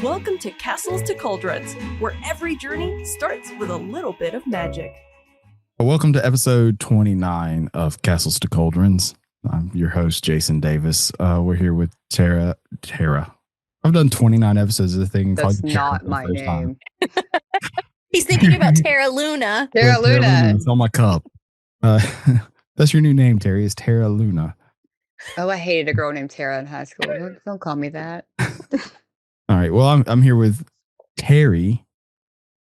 Welcome to Castles to Cauldrons, where every journey starts with a little bit of magic. Welcome to episode 29 of Castles to Cauldrons. I'm your host, Jason Davis. We're here with Tara. I've done 29 episodes of the thing. That's not my name. He's thinking about Tara Luna. Tara Luna. It's on my cup. That's your new name, Terry, is Tara Luna. Oh, I hated a girl named Tara in high school. Don't call me that. All right. Well, I'm here with Terry,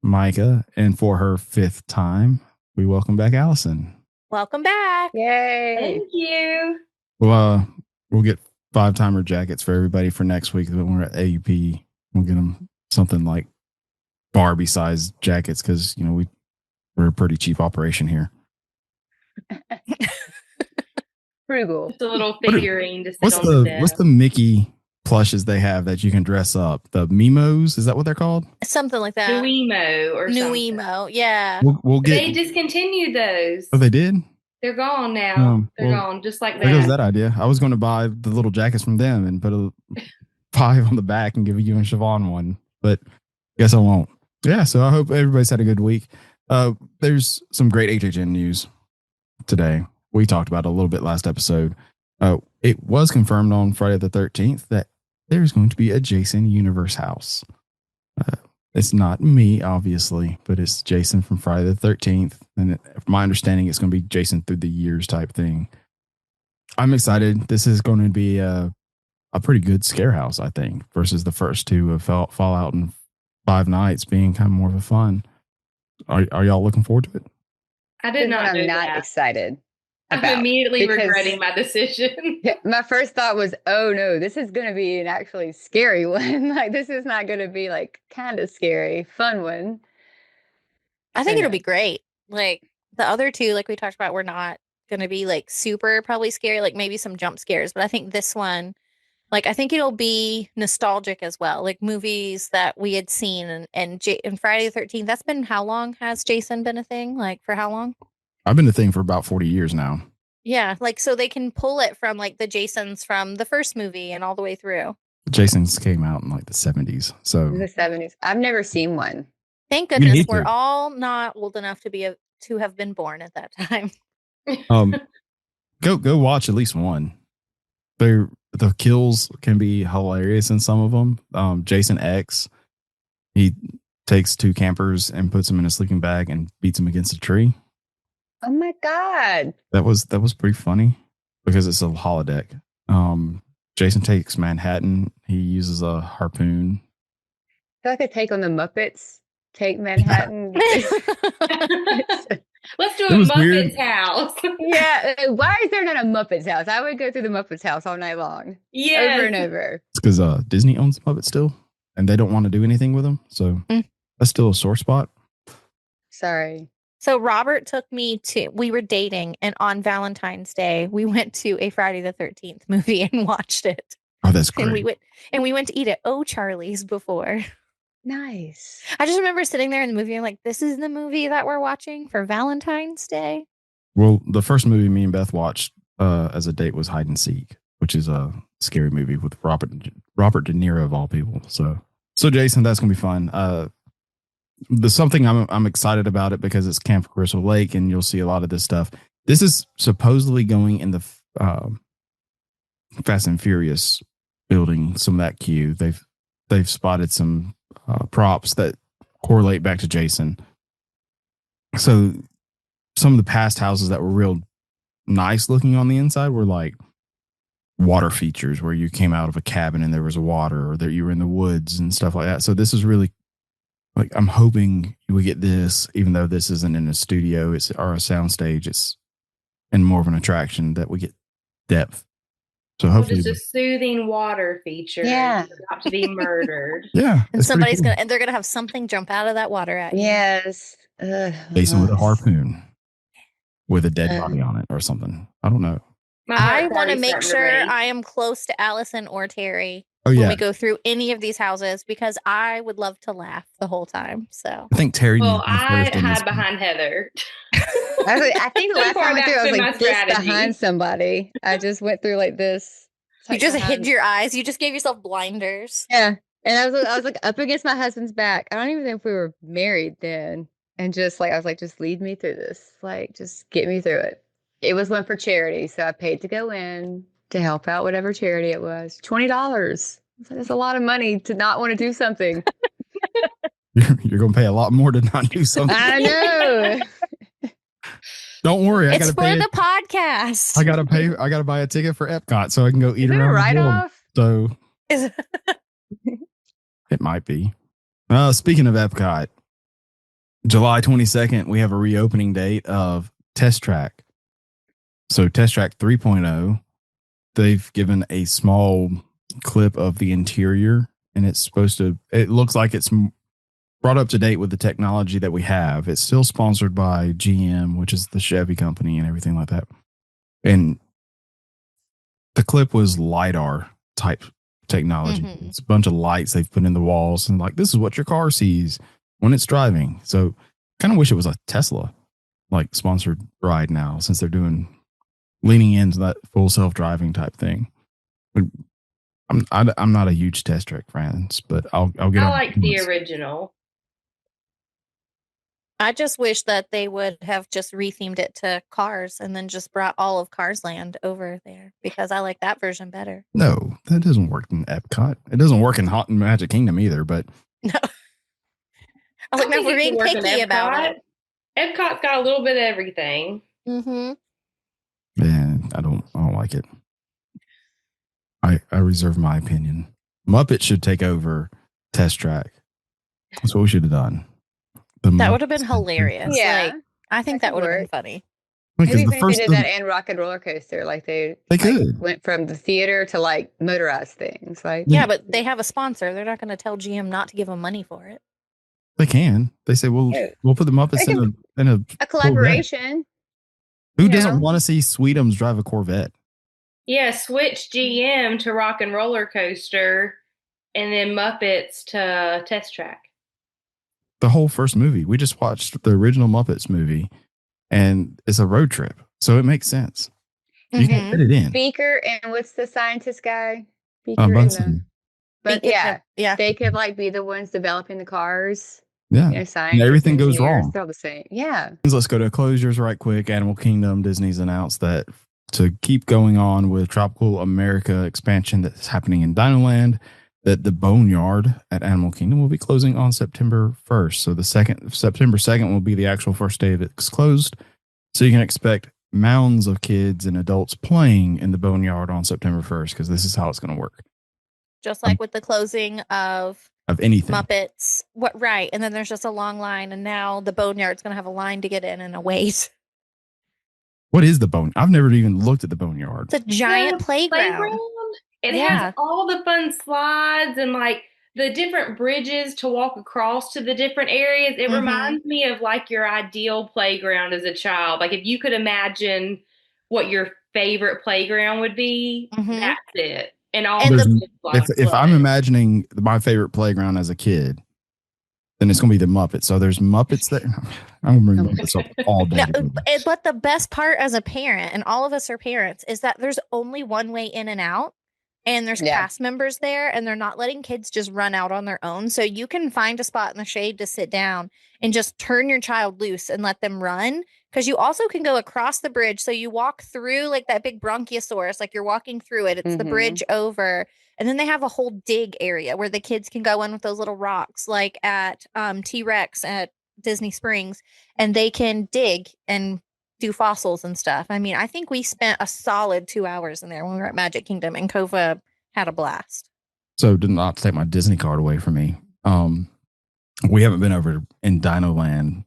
Micah, and for her fifth time, we welcome back Allison. Welcome back. Yay. Thank you. Well, we'll get 5-timer jackets for everybody for next week when we're at AUP. We'll get them something like Barbie-sized jackets because, you know, we're a pretty cheap operation here. Frugal. Just a little figurine to sit on the bed. What's the Mickey plushes they have that you can dress up? The Mimos, is that what they're called? Something like that. Nuemo or New something. Emo, yeah. We'll get. They discontinued those. Oh, they did? They're gone now. They're gone, just like that. There goes that idea. I was going to buy the little jackets from them and put a 5 on the back and give you and Siobhan one, but guess I won't. Yeah, so I hope everybody's had a good week. There's some great HHN news today. We talked about it a little bit last episode. It was confirmed on Friday the 13th that there's going to be a Jason Universe house. It's not me, obviously, but it's Jason from Friday the 13th. And from my understanding, it's going to be Jason through the years type thing. I'm excited. This is going to be a pretty good scare house, I think, versus the first two of Fallout and Five Nights being kind of more of a fun. Are y'all looking forward to it? I did not do I'm not that. excited. I'm immediately regretting my decision. My first thought was, oh no, this is going to be an actually scary one. Like, this is not going to be like kind of scary, fun one. I think it'll be great. Like the other two, like we talked about, were not going to be like super probably scary, like maybe some jump scares. But I think this one, like, I think it'll be nostalgic as well. Like movies that we had seen and Friday the 13th, that's been, how long has Jason been a thing? Like for how long? I've been a thing for about 40 years now. Yeah, like so they can pull it from like the Jasons from the first movie and all the way through. Jason's came out in like the 70s. So The 70s. I've never seen one. Thank goodness we're all not old enough to have been born at that time. Go watch at least one. The kills can be hilarious in some of them. Jason X, he takes 2 campers and puts them in a sleeping bag and beats them against a tree. Oh my God. That was pretty funny because it's a holodeck. Jason takes Manhattan. He uses a harpoon. I feel like a take on the Muppets. Take Manhattan. Let's do a Muppets house. Yeah. Why is there not a Muppets house? I would go through the Muppets house all night long. Yeah. Over and over. It's because Disney owns Muppets still, and they don't want to do anything with them. So that's still a sore spot. Sorry. So Robert took me we were dating, and on Valentine's Day, we went to a Friday the 13th movie and watched it. Oh, that's great. And we went to eat at Charlie's before. Nice. I just remember sitting there in the movie and like, this is the movie that we're watching for Valentine's Day. Well, the first movie me and Beth watched as a date was Hide and Seek, which is a scary movie with Robert De Niro of all people. So Jason, that's gonna be fun. There's something I'm excited about it because it's Camp Crystal Lake, and you'll see a lot of this stuff. This is supposedly going in the Fast and Furious building. Some of that queue, they've spotted some props that correlate back to Jason. So some of the past houses that were real nice looking on the inside were like water features where you came out of a cabin and there was water, or that you were in the woods and stuff like that. So this is really, like, I'm hoping you would get this, even though this isn't in a studio, or a soundstage, it's in more of an attraction, that we get depth. So hopefully, just a soothing water feature. Yeah. You're about to be murdered. Yeah, and somebody's cool. They're gonna have something jump out of that water at you. Yes. Jason with a harpoon with a dead body on it or something. I don't know. I want to make sure I am close to Allison or Terry when we go through any of these houses, because I would love to laugh the whole time. So I think Terry. Well, I hide behind Heather. I think the last time I went through, I was like this behind somebody. I just went through like this. You just hid your eyes. You just gave yourself blinders. Yeah. And I was like up against my husband's back. I don't even know if we were married then. And just like, I was like, just lead me through this. Like, just get me through it. It was one for charity. So I paid to go in to help out whatever charity it was. $20. I was like, that's a lot of money to not want to do something. You're going to pay a lot more to not do something. I know. Don't worry. It's for the podcast. I got to buy a ticket for Epcot so I can go eat Is it around a the write world. off? So Is it might be. Speaking of Epcot, July 22nd, we have a reopening date of Test Track. So Test Track 3.0, they've given a small clip of the interior, and it looks like it's brought up to date with the technology that we have. It's still sponsored by GM, which is the Chevy company and everything like that. And the clip was LiDAR type technology. Mhm. It's a bunch of lights they've put in the walls and like, this is what your car sees when it's driving. So kind of wish it was a Tesla like sponsored ride now, since they're leaning into that full self-driving type thing. But I'm not a huge Test Track fan, but I'll get. I like the original. I just wish that they would have just rethemed it to Cars and then just brought all of Cars Land over there, because I like that version better. No, that doesn't work in Epcot. It doesn't work in Hot and Magic Kingdom either. But No, I was like, no, we're being picky about it. Epcot's got a little bit of everything. Mm-hmm. man, I don't like it. I reserve my opinion. Muppet should take over Test Track. That's what we should have done. That would have been hilarious. Yeah. Like, I think that would have been funny. Maybe if they did that and Rock and Roller Coaster, like they could went from the theater to like motorized things. Like, yeah, but they have a sponsor. They're not going to tell GM not to give them money for it. They can. They say, we'll put the Muppets in a collaboration. Corvette. Who doesn't want to see Sweetums drive a Corvette? Yeah, switch GM to Rock and Roller Coaster and then Muppets to Test Track. The whole first movie. We just watched the original Muppets movie, and it's a road trip. So it makes sense. You can fit it in. Beaker and what's the scientist guy? Bunsen. But yeah, they could like be the ones developing the cars. Yeah. And everything goes wrong. They're all the same. Yeah. Let's go to closures right quick. Animal Kingdom, Disney's announced that to keep going on with Tropical America expansion that's happening in Dinoland, that the Boneyard at Animal Kingdom will be closing on September 1st. So September 2nd will be the actual first day that it's closed. So you can expect mounds of kids and adults playing in the Boneyard on September 1st, because this is how it's going to work. Just like with the closing of anything. Muppets. Right. And then there's just a long line, and now the Boneyard's going to have a line to get in and a wait. What is the Bone? I've never even looked at the Boneyard. It's a giant playground. It has all the fun slides and like the different bridges to walk across to the different areas. It reminds me of like your ideal playground as a child. Like if you could imagine what your favorite playground would be, that's it. And all if I'm imagining my favorite playground as a kid, then it's going to be the Muppets. So there's Muppets there. I'm going to bring Muppets up all day. But the best part as a parent, and all of us are parents, is that there's only one way in and out. And there's cast members there, and they're not letting kids just run out on their own. So you can find a spot in the shade to sit down and just turn your child loose and let them run. Because you also can go across the bridge. So you walk through like that big Bronchiosaurus, like you're walking through it. It's the bridge over. And then they have a whole dig area where the kids can go in with those little rocks, like at T-Rex at Disney Springs. And they can dig and do fossils and stuff. I mean, I think we spent a solid 2 hours in there when we were at Magic Kingdom, and Kova had a blast. So did not take my Disney card away from me. We haven't been over in Dinoland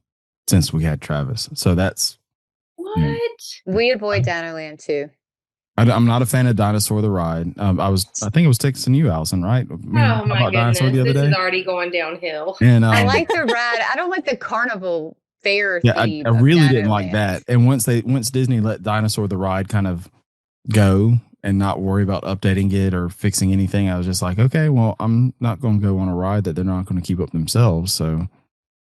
since we had Travis. So that's what we avoid Dinoland too. I'm not a fan of Dinosaur the Ride. I think it was texting you, Allison, right? Oh my goodness, this is already going downhill. And I like the ride. I don't like the carnival fair. Yeah, I really didn't like that. And once Disney let Dinosaur the Ride kind of go and not worry about updating it or fixing anything, I was just like, okay, well, I'm not going to go on a ride that they're not going to keep up themselves. So,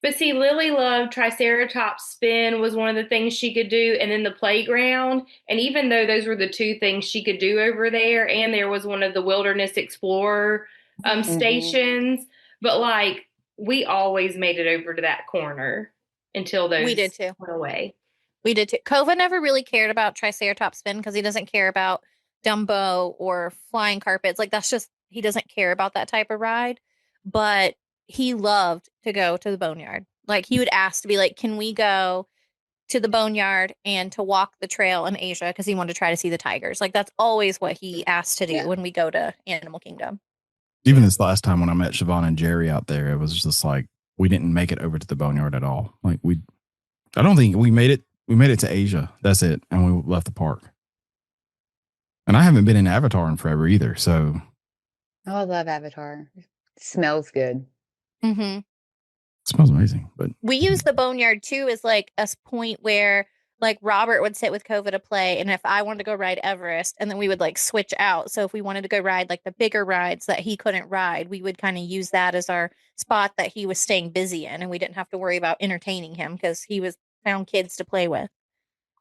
but see, Lily loved Triceratops Spin was one of the things she could do, and then the playground. And even though those were the two things she could do over there, and there was one of the Wilderness Explorer stations, but like we always made it over to that corner until those We did too. went away. We did too. Kova never really cared about Triceratops spin because he doesn't care about Dumbo or flying carpets. Like that's just he doesn't care about that type of ride. But he loved to go to the boneyard. Like he would ask to be like, "Can we go to the boneyard and to walk the trail in Asia?" Because he wanted to try to see the tigers. Like that's always what he asked to do when we go to Animal Kingdom. Even this last time when I met Siobhan and Jerry out there, it was just like we didn't make it over to the boneyard at all. Like I don't think we made it. We made it to Asia. That's it, and we left the park. And I haven't been in Avatar in forever either. So, Oh, I love Avatar. It smells good. Mm-hmm. it smells amazing. But We use the boneyard too as like a point where like Robert would sit with Kova to play, and if I wanted to go ride Everest, and then we would like switch out. So if we wanted to go ride like the bigger rides that he couldn't ride, we would kind of use that as our spot that he was staying busy in, and we didn't have to worry about entertaining him because he was found kids to play with.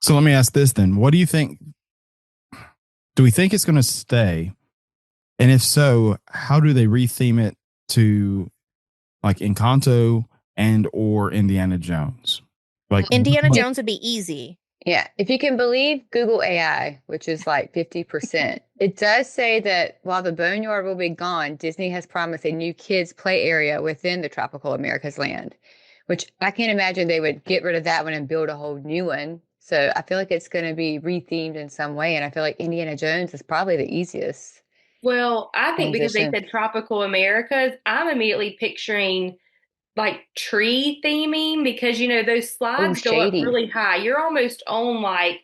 So let me ask this then. What do you think? Do we think it's going to stay? And if so, how do they retheme it to like Encanto and or Indiana Jones? Like Indiana Jones would be easy. Yeah. If you can believe Google AI, which is like 50%, it does say that while the boneyard will be gone, Disney has promised a new kids play area within the Tropical America's land, which I can't imagine they would get rid of that one and build a whole new one. So I feel like it's going to be rethemed in some way. And I feel like Indiana Jones is probably the easiest. Well, I think because they transition. said tropical Americas, I'm immediately picturing like tree theming because those slides go up shady. really high. You're almost on like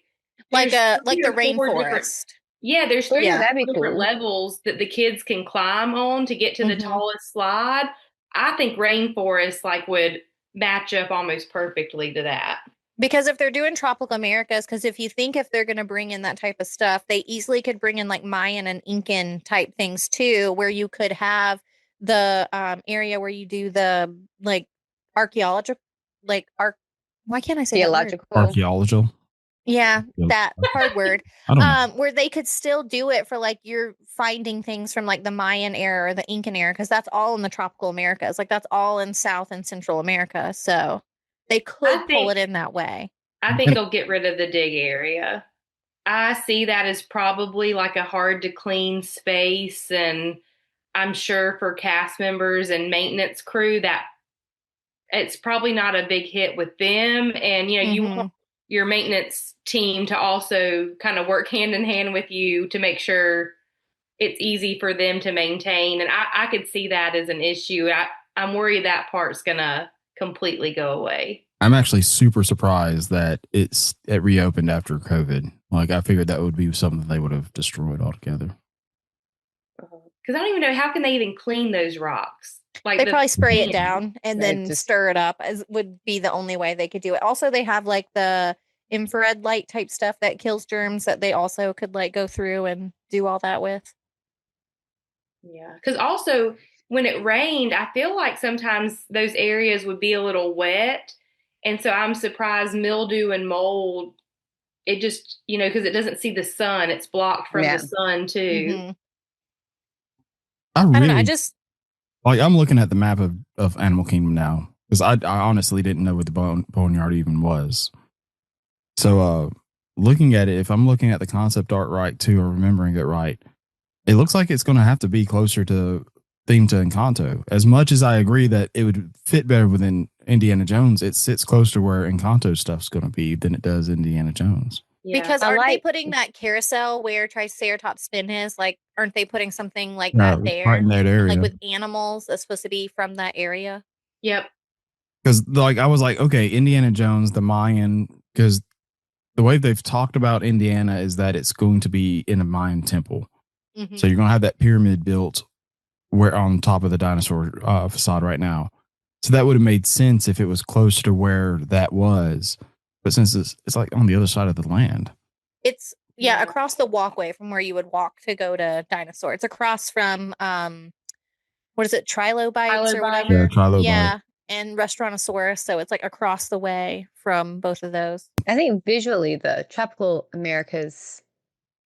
Like there's the 3 or 4 different- rainforest. Yeah, there's Oh, 3 yeah, or that'd 4 be different cool. levels that the kids can climb on to get to the Mhm. tallest slide. I think rainforest like would match up almost perfectly to that. Because if they're doing tropical Americas, because if you think if they're going to bring in that type of stuff, they easily could bring in like Mayan and Incan type things too, where you could have the area where you do the like archaeological, like why can't I say that word? Theological. archaeological. Yeah, that hard word. I don't know. Where they could still do it for like you're finding things from like the Mayan era or the Incan era, because that's all in the tropical Americas. Like that's all in South and Central America. So they could pull it in that way. I think they'll get rid of the dig area. I see that as probably like a hard to clean space, and I'm sure for cast members and maintenance crew that it's probably not a big hit with them. And you want your maintenance team to also kind of work hand in hand with you to make sure it's easy for them to maintain. And I could see that as an issue. I'm worried that part's gonna completely go away. I'm actually super surprised that it reopened after COVID. Like I figured that would be something they would have destroyed altogether. Because I don't even know how can they even clean those rocks. Like they probably spray it down and They then stir it up as would be the only way they could do it. Also, they have like the infrared light type stuff that kills germs that they also could like go through and do all that with. Yeah, because also when it rained, I feel like sometimes those areas would be a little wet. And so I'm surprised mildew and mold, it just, because it doesn't see the sun, it's blocked from the sun too. I don't know. I just like I'm looking at the map of Animal Kingdom now because I honestly didn't know what the boneyard even was. So looking at it, if I'm looking at the concept art right too, or remembering it right, it looks like it's going to have to be closer to theme to Encanto. As much as I agree that it would fit better within Indiana Jones, it sits closer to where Encanto stuff's going to be than it does Indiana Jones. Yeah. Because aren't they putting that carousel where Triceratops spin is? Like, aren't they putting something like that there? Right in that area. Like with animals that's supposed to be from that area? Yep. Because like I was like, okay, Indiana Jones, the Mayan, because the way they've talked about Indiana is that it's going to be in a Mayan temple. Mm-hmm. So you're going to have that pyramid built where on top of the dinosaur facade right now. So that would have made sense if it was close to where that was. But since it's like on the other side of the land. It's across the walkway from where you would walk to go to Dinosaur. It's across from what is it, Trilobites or whatever? Yeah, Trilobite. Yeah, and Restaurantosaurus. So it's like across the way from both of those. I think visually the Tropical America's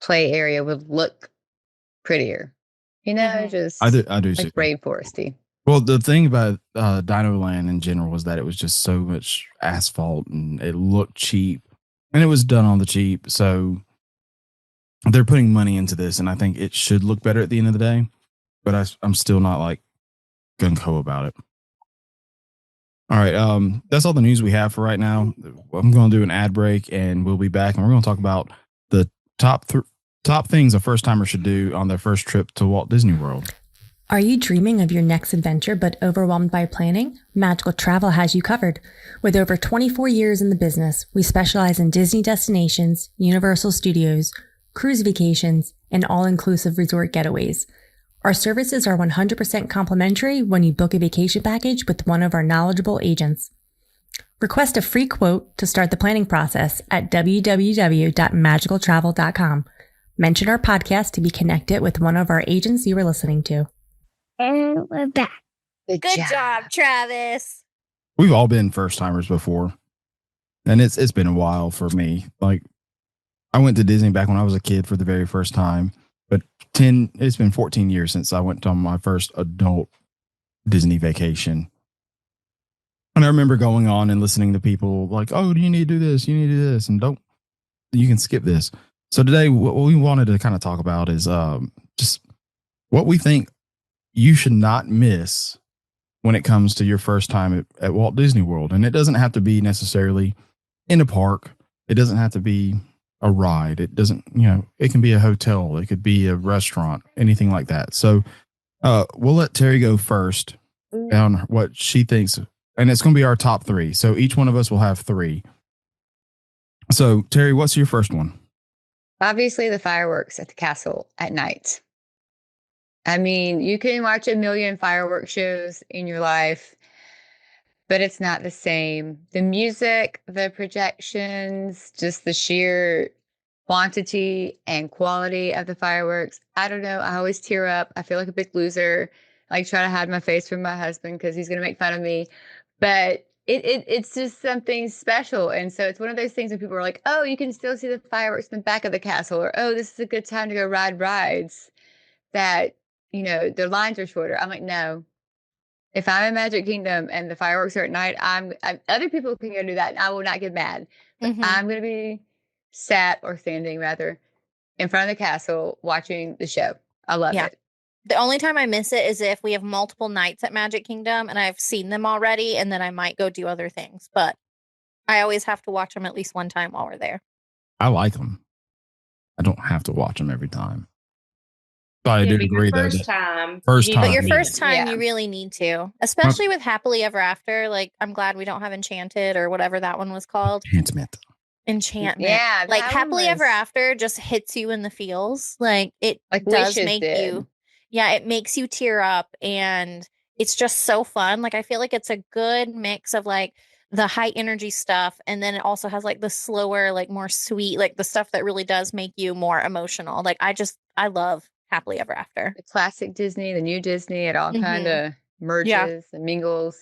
play area would look prettier. You know, just I do like see. rainforesty. Well, the thing about Dino Land in general was that it was just so much asphalt and it looked cheap, and it was done on the cheap. So they're putting money into this, and I think it should look better at the end of the day. But I'm still not like gung ho about it. All right, that's all the news we have for right now. I'm going to do an ad break, and we'll be back, and we're going to talk about the top things a first timer should do on their first trip to Walt Disney World. Are you dreaming of your next adventure but overwhelmed by planning? Magical Travel has you covered. With over 24 years in the business, we specialize in Disney destinations, Universal Studios, cruise vacations, and all-inclusive resort getaways. Our services are 100% complimentary when you book a vacation package with one of our knowledgeable agents. Request a free quote to start the planning process at www.magicaltravel.com. Mention our podcast to be connected with one of our agents you are listening to. And we're back. Good job, Travis. We've all been first timers before, and it's been a while for me. Like, I went to Disney back when I was a kid for the very first time, but it's been 14 years since I went on my first adult Disney vacation. And I remember going on and listening to people like, "Oh, do you need to do this? You need to do this, and you can skip this." So today, what we wanted to kind of talk about is just what we think you should not miss when it comes to your first time at Walt Disney World. And it doesn't have to be necessarily in a park. It doesn't have to be a ride. It doesn't, it can be a hotel. It could be a restaurant, anything like that. So we'll let Terry go first on what she thinks. And it's going to be our top 3. So each one of us will have 3. So Terry, what's your first one? Obviously, the fireworks at the castle at night. I mean, you can watch a million fireworks shows in your life, but it's not the same. The music, the projections, just the sheer quantity and quality of the fireworks. I don't know. I always tear up. I feel like a big loser. I try to hide my face from my husband because he's going to make fun of me. But it's just something special. And so it's one of those things when people are like, oh, you can still see the fireworks in the back of the castle, or, oh, this is a good time to go ride rides that, their lines are shorter. I'm like, no. If I'm in Magic Kingdom and the fireworks are at night, other people can go do that, and I will not get mad. But I'm going to be standing rather, in front of the castle watching the show. I love it. The only time I miss it is if we have multiple nights at Magic Kingdom and I've seen them already, and then I might go do other things. But I always have to watch them at least one time while we're there. I like them. I don't have to watch them every time. But I do agree that first time. But your first time, you really need to, especially with Happily Ever After. Like, I'm glad we don't have Enchanted or whatever that one was called. Enchantment. Yeah. Like, Happily Ever After just hits you in the feels. Like, it does make you. Yeah, it makes you tear up, and it's just so fun. Like, I feel like it's a good mix of like the high energy stuff, and then it also has like the slower, like more sweet, like the stuff that really does make you more emotional. Like, I love Happily Ever After. The classic Disney, the new Disney, it all kind of merges and mingles.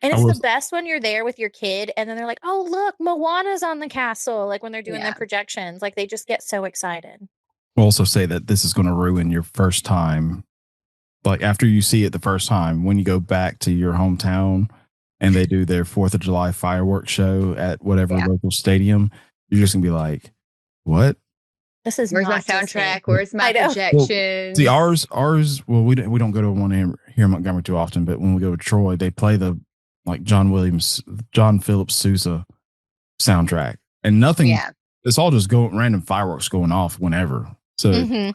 And it's the best when you're there with your kid and then they're like, oh, look, Moana's on the castle. Like when they're doing their projections, like they just get so excited. We'll also say that this is going to ruin your first time. Like after you see it the first time, when you go back to your hometown and they do their 4th of July fireworks show at whatever local stadium, you're just going to be like, what? Where's my soundtrack? Where's my projection? Well, see, ours. Well, we don't go to one here in Montgomery too often, but when we go to Troy, they play the like John Philip Sousa soundtrack, and nothing. Yeah. It's all just random fireworks going off whenever. So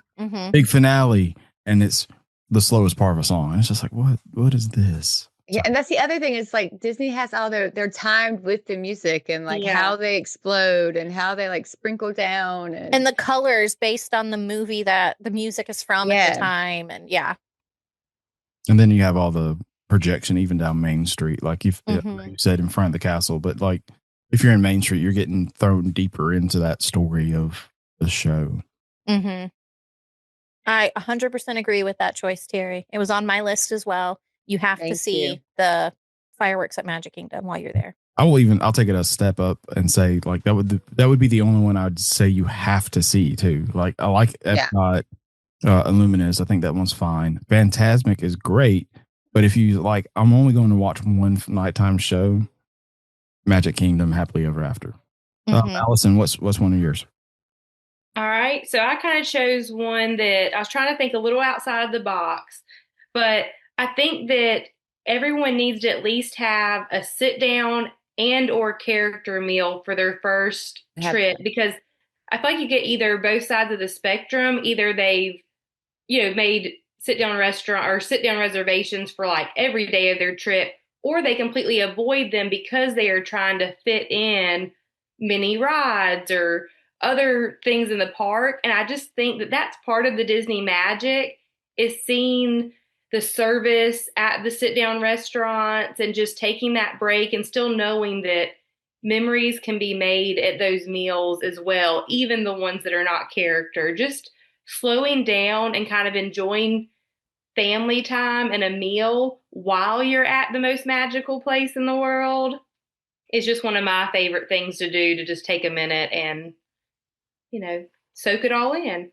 big finale, and it's the slowest part of a song. And it's just like, what is this? Yeah, and that's the other thing is like Disney has all they're timed with the music and like how they explode and how they like sprinkle down and the colors based on the movie that the music is from at the time and and then you have all the projection even down Main Street like you said in front of the castle, but like if you're in Main Street you're getting thrown deeper into that story of the show. I 100% agree with that choice, Terry. It was on my list as well. You have to see the fireworks at Magic Kingdom while you're there. I'll take it a step up and say like that would be the only one I'd say you have to see too. Like I like Epcot Illuminous, I think that one's fine. Fantasmic is great, but if you like, I'm only going to watch one nighttime show. Magic Kingdom, Happily Ever After. Allison, what's one of yours? All right. So I kind of chose one that I was trying to think a little outside of the box, but I think that everyone needs to at least have a sit down and or character meal for their first trip, because I feel like you get either both sides of the spectrum. Either they've, made sit down restaurant or sit down reservations for like every day of their trip, or they completely avoid them because they are trying to fit in mini rides or other things in the park. And I just think that that's part of the Disney magic, is seeing the service at the sit down restaurants and just taking that break and still knowing that memories can be made at those meals as well, even the ones that are not character. Just slowing down and kind of enjoying family time and a meal while you're at the most magical place in the world is just one of my favorite things to do, to just take a minute and, soak it all in.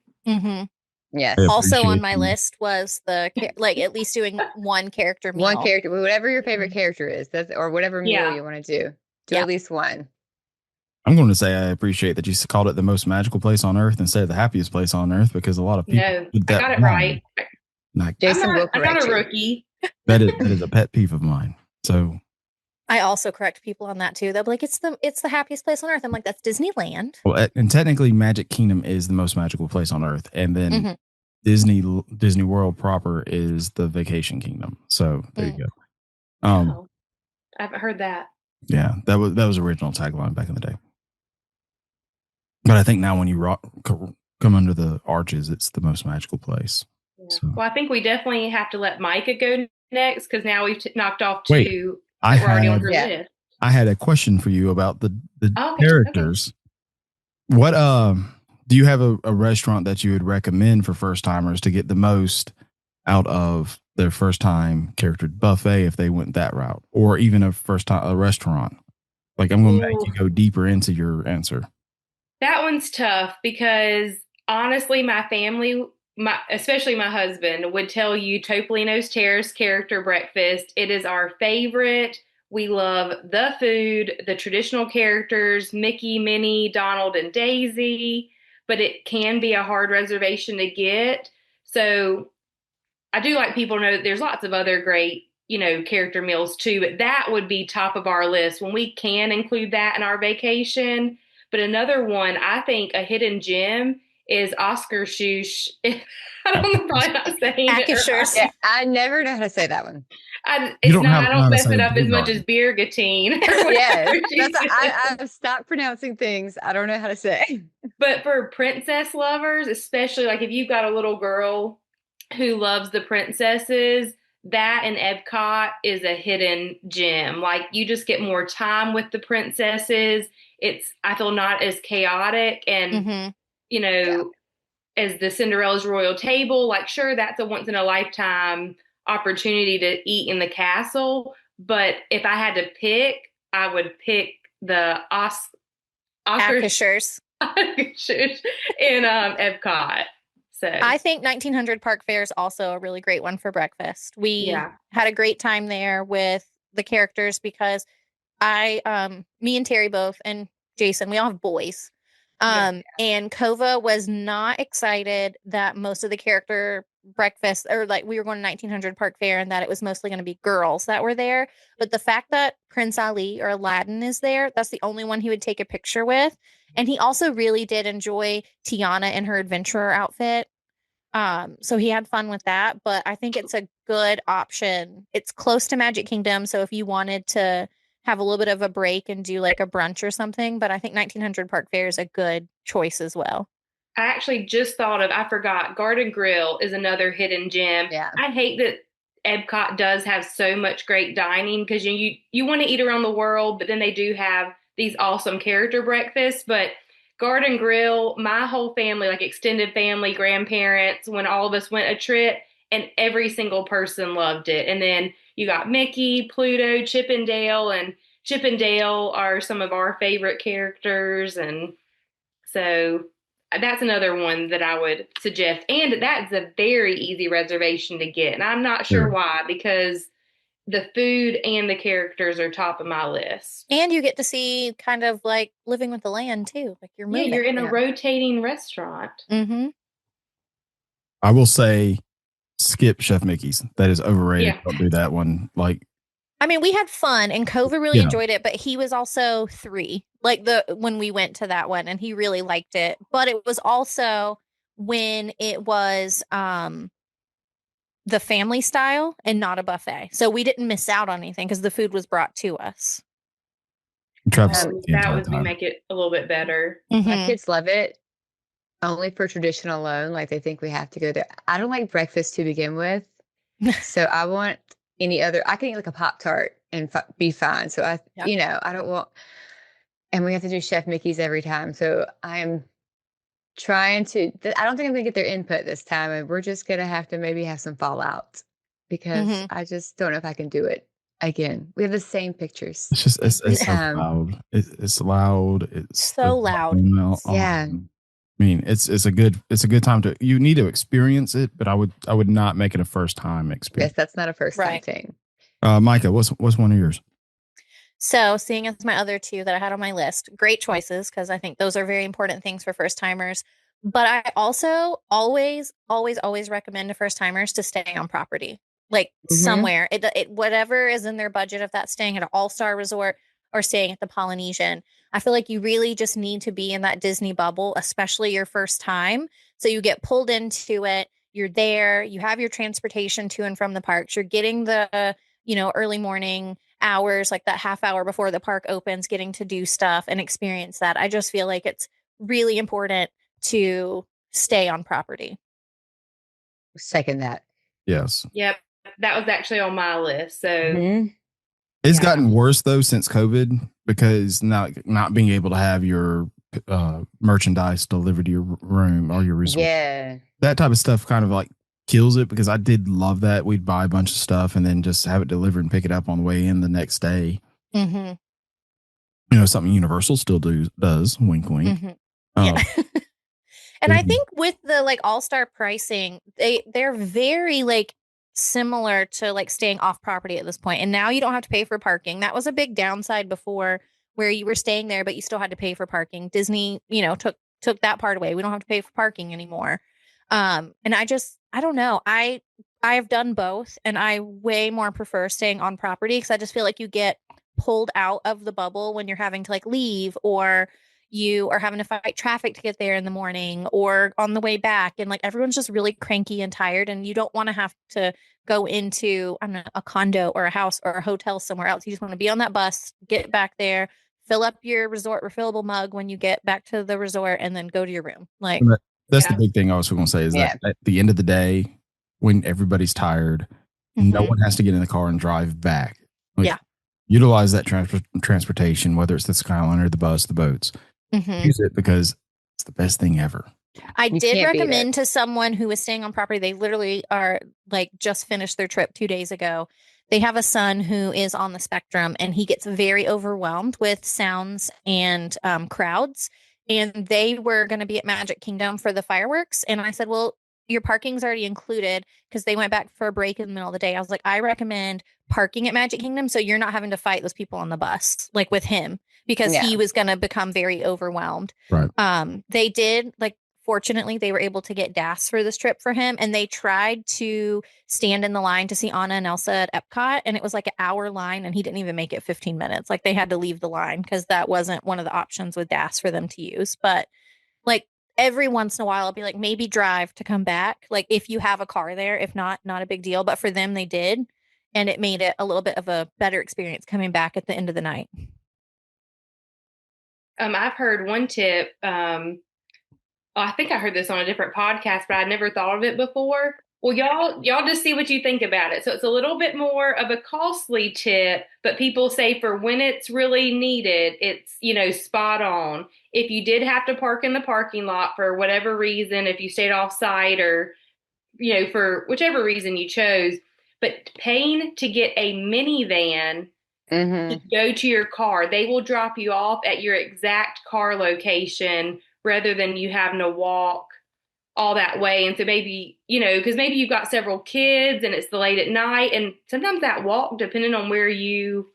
Yes. Also on my list was at least doing one character meal. One character, whatever your favorite character is, or whatever meal you want to do. Do at least one. I'm going to say I appreciate that you called it the most magical place on earth instead of the happiest place on earth, because a lot of people I got it right. Jason will I'm correct not a rookie. That is a pet peeve of mine. So I also correct people on that too. They'll be like, it's the happiest place on earth. I'm like, that's Disneyland. Well, and technically Magic Kingdom is the most magical place on earth. And then Disney World proper is the vacation kingdom. So there you go. I haven't heard that. Yeah, that was original tagline back in the day. But I think now when you come under the arches, it's the most magical place. Yeah. So. Well, I think we definitely have to let Micah go next, because now we've knocked off two. Wait, I had a question for you about the characters. Okay. What do you have a restaurant that you would recommend for first timers to get the most out of their first time character buffet if they went that route, or even a restaurant? Like, I'm going to make you go deeper into your answer. That one's tough, because honestly, my family, especially my husband, would tell you Topolino's Terrace character breakfast. It is our favorite. We love the food, the traditional characters, Mickey, Minnie, Donald, and Daisy, but it can be a hard reservation to get. So I do like people to know that there's lots of other great, character meals too, but that would be top of our list when we can include that in our vacation. But another one, I think a hidden gem is Oscar Schusch. I don't know, probably not saying it. Yeah, I never know how to say that one. I don't mess it up as much as beer gatine. Yes, I've stopped pronouncing things I don't know how to say. But for princess lovers, especially like if you've got a little girl who loves the princesses, that and Epcot is a hidden gem. Like, you just get more time with the princesses. I feel not as chaotic and, as the Cinderella's Royal Table. Like, sure, that's a once in a lifetime opportunity to eat in the castle. But if I had to pick, I would pick the Akashers in Epcot. So I think 1900 Park Fair is also a really great one for breakfast. We had a great time there with the characters, because me and Terry both, and Jason, we all have boys. And Kova was not excited that most of the character breakfast, or like we were going to 1900 Park Fair, and that it was mostly going to be girls that were there. But the fact that Prince Ali or Aladdin is there, that's the only one he would take a picture with. And he also really did enjoy Tiana in her adventurer outfit. So he had fun with that, but I think it's a good option. It's close to Magic Kingdom, so if you wanted to have a little bit of a break and do like a brunch or something, but I think 1900 Park Fair is a good choice as well. I actually just I forgot, Garden Grill is another hidden gem. Yeah. I hate that Epcot does have so much great dining, because you want to eat around the world, but then they do have these awesome character breakfasts. But Garden Grill, my whole family, like extended family, grandparents, when all of us went a trip, and every single person loved it. And then you got Mickey, Pluto, Chip and Dale are some of our favorite characters. And so that's another one that I would suggest. And that's a very easy reservation to get. And I'm not sure why, because the food and the characters are top of my list. And you get to see kind of like living with the land too. Like you're moving. Yeah, you're in a rotating restaurant. Mm-hmm. I will say skip Chef Mickey's. That is overrated. Yeah. Don't do that one. Like, I mean, we had fun and Kova really enjoyed it, but he was also 3, like when we went to that one, and he really liked it. But it was also when it was the family style and not a buffet. So we didn't miss out on anything because the food was brought to us. That would make it a little bit better. Mm-hmm. My kids love it. Only for tradition alone. Like they think we have to go there. I don't like breakfast to begin with. So I want any other, I can eat like a Pop-Tart and be fine. So I don't want, and we have to do Chef Mickey's every time. So I'm trying to, I don't think I'm going to get their input this time. And we're just going to have to maybe have some fallout because I just don't know if I can do it again. We have the same pictures. It's just, it's so loud. It's loud. It's so loud. Yeah. I mean, it's a good time to, you need to experience it, but I would not make it a first time experience. Yes, that's not a first time thing. Micah, what's one of yours? So seeing as my other 2 that I had on my list, great choices, because I think those are very important things for first timers. But I also always recommend to first timers to stay on property, like somewhere. It whatever is in their budget, if that's staying at an all-star resort or staying at the Polynesian. I feel like you really just need to be in that Disney bubble, especially your first time. So you get pulled into it. You're there. You have your transportation to and from the parks. You're getting the, early morning hours, like that half hour before the park opens, getting to do stuff and experience that. I just feel like it's really important to stay on property. Second that. Yes. Yep. That was actually on my list. So it's gotten worse though since COVID, because not being able to have your merchandise delivered to your room or your resort. Yeah. That type of stuff kind of like kills it, because I did love that. We'd buy a bunch of stuff and then just have it delivered and pick it up on the way in the next day. Mm-hmm. Something Universal still does. Wink, wink. Mm-hmm. Yeah. And I think with the like all-star pricing, they're very like similar to like staying off property at this point. And now you don't have to pay for parking. That was a big downside before, where you were staying there, but you still had to pay for parking. Disney, took that part away. We don't have to pay for parking anymore. And I don't know. I've done both, and I way more prefer staying on property, because I just feel like you get pulled out of the bubble when you're having to like leave, or you are having to fight traffic to get there in the morning or on the way back. And like everyone's just really cranky and tired, and you don't want to have to go into, I don't know, a condo or a house or a hotel somewhere else. You just want to be on that bus, get back there, fill up your resort refillable mug when you get back to the resort, and then go to your room. Like that's the big thing I was going to say is that at the end of the day, when everybody's tired, no one has to get in the car and drive back. Utilize that transportation, whether it's the Skyliner or the bus, the boats. Use it, because it's the best thing ever. I did recommend to someone who was staying on property. They literally are like just finished their trip 2 days ago. They have a son who is on the spectrum, and he gets very overwhelmed with sounds and crowds. And they were going to be at Magic Kingdom for the fireworks. And I said, well, your parking's already included, because they went back for a break in the middle of the day. I was like, I recommend parking at Magic Kingdom so you're not having to fight those people on the bus, like with him, because he was going to become very overwhelmed. Right. They did, like, fortunately, they were able to get DAS for this trip for him, and they tried to stand in the line to see Anna and Elsa at Epcot, and it was like an hour line, and he didn't even make it 15 minutes. Like, they had to leave the line because that wasn't one of the options with DAS for them to use. But like every once in a while, I'll be like, maybe drive to come back. Like if you have a car there, if not, not a big deal. But for them, they did, and it made it a little bit of a better experience coming back at the end of the night. I've heard one tip. I think I heard this on a different podcast, but I'd never thought of it before. Well, y'all just see what you think about it. So it's a little bit more of a costly tip, but people say for when it's really needed, it's, spot on. If you did have to park in the parking lot for whatever reason, if you stayed off site or, for whichever reason you chose, but paying to get a minivan to go to your car, they will drop you off at your exact car location rather than you having to walk all that way. And so maybe, because maybe you've got several kids and it's the late at night. And sometimes that walk, depending on where you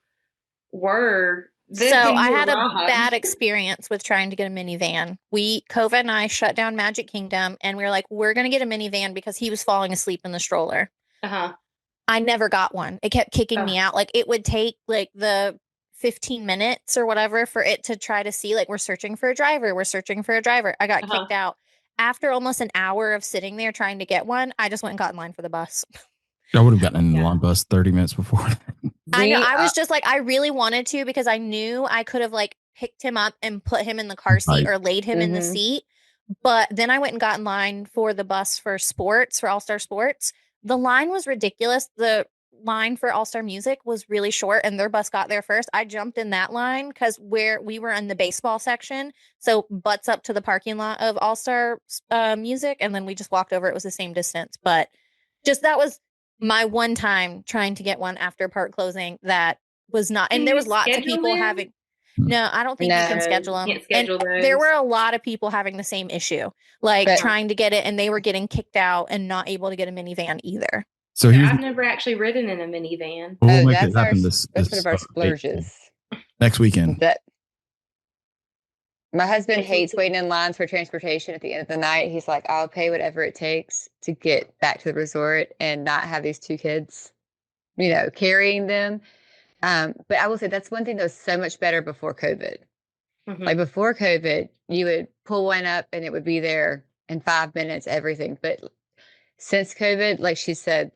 were. So I had a bad experience with trying to get a minivan. COVID and I shut down Magic Kingdom and we were like, we're going to get a minivan because he was falling asleep in the stroller. I never got one. It kept kicking me out. Like it would take like the 15 minutes or whatever for it to try to see, like, we're searching for a driver. We're searching for a driver. I got kicked out. After almost an hour of sitting there trying to get one, I just went and got in line for the bus. I would have gotten in the line bus 30 minutes before. I know. I was just like, I really wanted to because I knew I could have like picked him up and put him in the car seat or laid him in the seat. But then I went and got in line for the bus for All-Star Sports. The line was ridiculous. The line for All-Star Music was really short and their bus got there first. I jumped in that line because we were in the baseball section. So butts up to the parking lot of All-Star Music. And then we just walked over. It was the same distance. But that was my one time trying to get one after park closing. That was not. And there was lots of people having. No, I don't think you can schedule them. And there were a lot of people having the same issue, like trying to get it, and they were getting kicked out and not able to get a minivan either. So I've never actually ridden in a minivan. We'll make it happen that's one of our splurges. Next weekend. My husband hates waiting in lines for transportation at the end of the night. He's like, I'll pay whatever it takes to get back to the resort and not have these two kids, carrying them. But I will say that's one thing that was so much better before COVID. Like before COVID, you would pull one up and it would be there in 5 minutes, everything. But since COVID, like she said,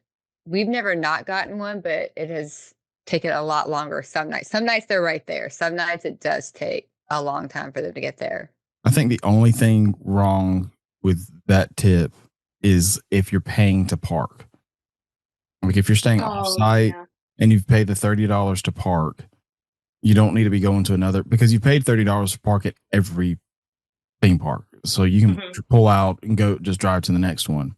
we've never not gotten one, but it has taken a lot longer. Some nights they're right there. Some nights it does take a long time for them to get there. I think the only thing wrong with that tip is if you're paying to park. Like if you're staying off site and you've paid the $30 to park, you don't need to be going to another, because you paid $30 to park at every theme park. So you can pull out and go just drive to the next one.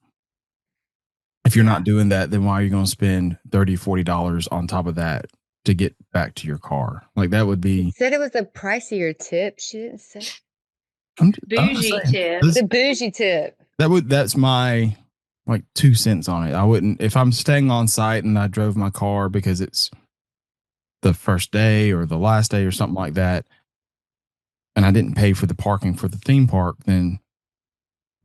If you're not doing that, then why are you going to spend $30, $40 on top of that to get back to your car? Like that would be. She said it was a pricier tip. She didn't say. Bougie tip. The bougie tip. That's my 2 cents on it. I wouldn't, if I'm staying on site and I drove my car because it's the first day or the last day or something like that, and I didn't pay for the parking for the theme park, then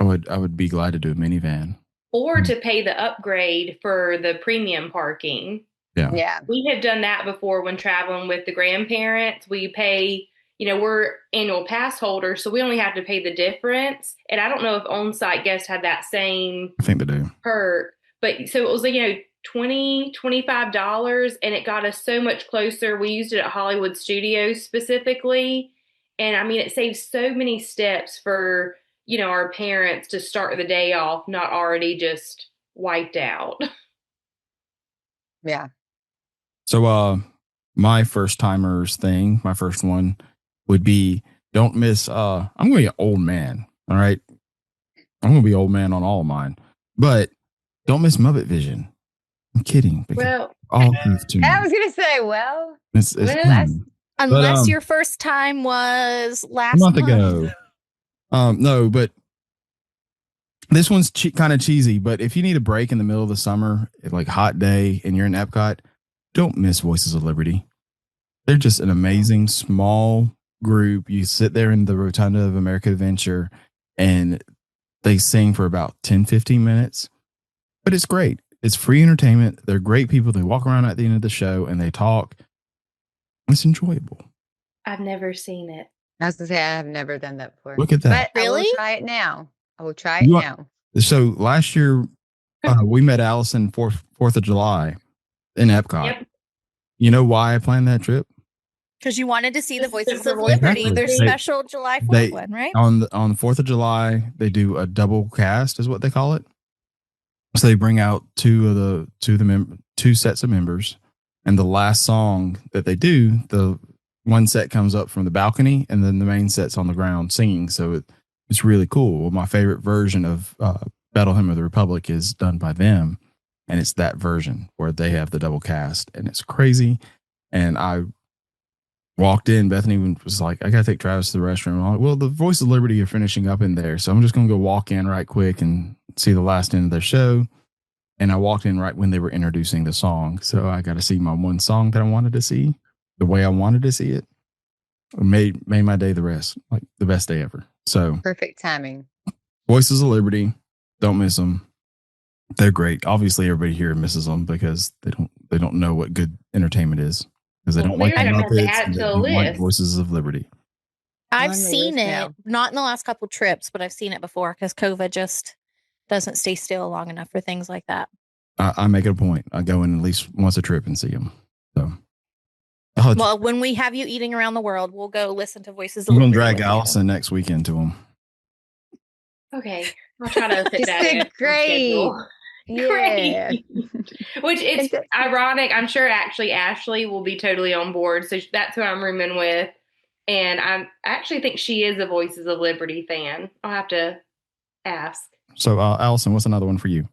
I would be glad to do a minivan. Or to pay the upgrade for the premium parking. Yeah. We have done that before when traveling with the grandparents. We pay, we're annual pass holders, so we only have to pay the difference. And I don't know if on-site guests had that same I think they do. perk. But so it was like, $20, $25, and it got us so much closer. We used it at Hollywood Studios specifically. And I mean, it saves so many steps for, our parents to start the day off, not already just wiped out. Yeah. So, my first timers thing, my first one would be, don't miss, I'm going to be an old man. All right. I'm going to be old man on all of mine, but don't miss Muppet Vision. I'm kidding. Well, I was going to say, it's unless your first time was last month ago. No, but this one's kind of cheesy, but if you need a break in the middle of the summer, like hot day, and you're in Epcot, don't miss Voices of Liberty. They're just an amazing small group. You sit there in the Rotunda of American Adventure and they sing for about 10, 15 minutes, but it's great. It's free entertainment. They're great people. They walk around at the end of the show and they talk. It's enjoyable. I've never seen it. I was going to say, I have never done that before. Look at that. But really? I will try it now. Now. So last year, we met Allison 4th of July in Epcot. Yep. You know why I planned that trip? Because you wanted to see the Voices of Liberty, Exactly. their special July 4th one, right? On the 4th of July, they do a double cast, is what they call it. So they bring out two sets of members, and the last song that they do, the one set comes up from the balcony, and then the main set's on the ground singing. So it's really cool. Well, my favorite version of Battle Hymn of the Republic is done by them, and it's that version where they have the double cast, and it's crazy. And walked in. Bethany was like, I got to take Travis to the restroom. I'm like, well, the Voice of Liberty are finishing up in there. So I'm just going to go walk in right quick and see the last end of their show. And I walked in right when they were introducing the song. So I got to see my one song that I wanted to see the way I wanted to see it. It made my day the rest, like the best day ever. So Perfect timing. Voices of Liberty, don't miss them. They're great. Obviously, everybody here misses them because they don't know what good entertainment is because they don't like the Clearly, I'm gonna have to Muppets add and it they to the don't like list. Voices of Liberty. I've On the seen list it, now. not in the last couple trips, but I've seen it before because COVID just doesn't stay still long enough for things like that. I make it a point. I go in at least once a trip and see them. So, Well, when we have you eating around the world, we'll go listen to Voices of I'm going to Liberty drag with you. Allison next weekend to them. Okay, I'll try to fit She that said in. great. Yeah. Great. Which it's ironic. I'm sure actually Ashley will be totally on board. So that's who I'm rooming with. And I actually think she is a Voices of Liberty fan. I'll have to ask. So, Allison, what's another one for you?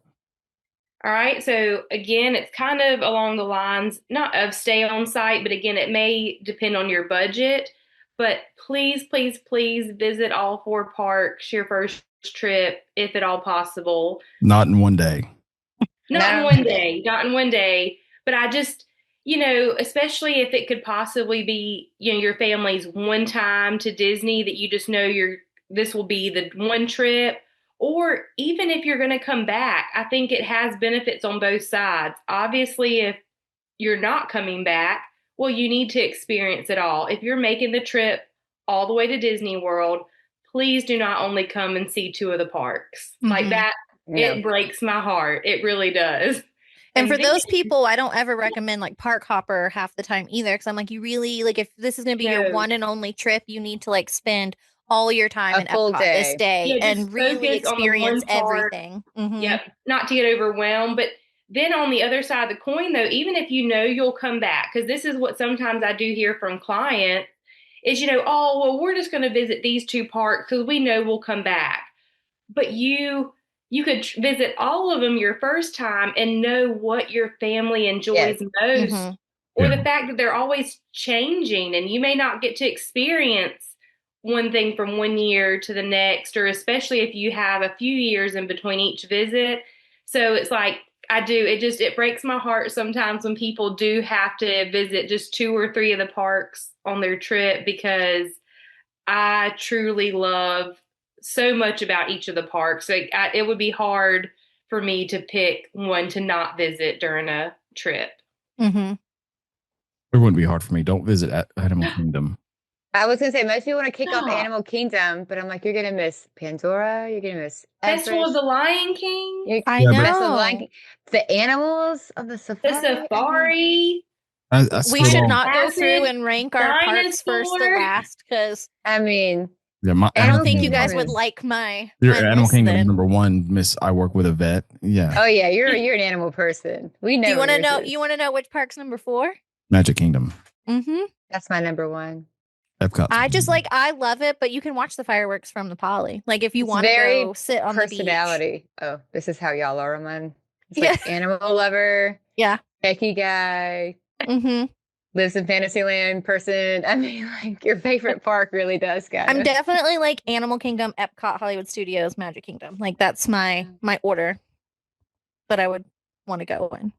All right. So again, it's kind of along the lines, not of stay on site, but again, it may depend on your budget. But please, please, please visit all 4 parks your first trip, if at all possible. Not in one day. Not in one day. Not in one day. But I just, especially if it could possibly be, your family's one time to Disney that you just know this will be the one trip. Or even if you're going to come back, I think it has benefits on both sides. Obviously, if you're not coming back, well, you need to experience it all. If you're making the trip all the way to Disney World, please do not only come and see 2 of the parks. Mm-hmm. Like that, it breaks my heart. It really does. And for those people, I don't ever recommend like park hopper half the time either. Cause I'm like, you really like, if this is going to be your one and only trip, you need to like spend all your time in Epcot this day and really experience everything. Mm-hmm. Yep. Not to get overwhelmed, but then on the other side of the coin though, even if you'll come back, because this is what sometimes I do hear from clients is, oh, well, we're just going to visit these 2 parks because we know we'll come back. But you could visit all of them your first time and know what your family enjoys most, or the fact that they're always changing and you may not get to experience one thing from one year to the next, or especially if you have a few years in between each visit. So it's like, it breaks my heart sometimes when people do have to visit just 2 or 3 of the parks on their trip, because I truly love so much about each of the parks. Like it would be hard for me to pick one to not visit during a trip. Mm-hmm. It wouldn't be hard for me. Don't visit Animal Kingdom. I was going to say, most people want to kick off Animal Kingdom, but I'm like, you're going to miss Pandora. You're going to miss Festival of the Lion King. I know. Festival of the Lion King. The animals of the safari. The safari. We should not go through and rank our parks first to last, because I mean, I don't think you guys would like my Animal Kingdom number 1, Miss. I work with a vet. Yeah. Oh yeah, you're an animal person. We know. Do you want to know? You want to know which park's number 4? Magic Kingdom. Mm-hmm. That's my number 1. Epcot. I love it, but you can watch the fireworks from the Poly. Like if you want to go sit on the beach. Personality. Oh, this is how y'all are, man. It's like animal lover. Yeah. Techie guy. Mm-hmm. Lives in Fantasyland person. I mean, like your favorite park really does, guys. I'm definitely like Animal Kingdom, Epcot, Hollywood Studios, Magic Kingdom. Like that's my order that I would want to go in.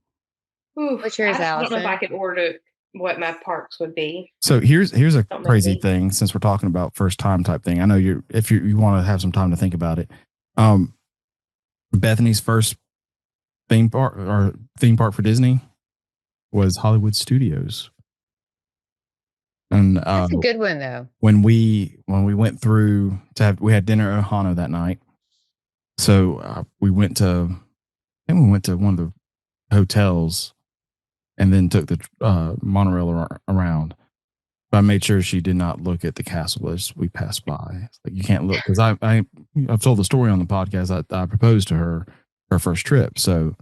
Ooh, what's yours, Allison? I don't know if I could order what my parks would be. So here's a crazy thing, since we're talking about first time type thing. I know if you want to have some time to think about it. Bethany's first theme park for Disney was Hollywood Studios. And that's a good one though. When we went through we had dinner at Ohana that night. So we went to one of the hotels and then took the monorail around. But I made sure she did not look at the castle as we passed by. Like, you can't look, because I've told the story on the podcast. I proposed to her first trip, so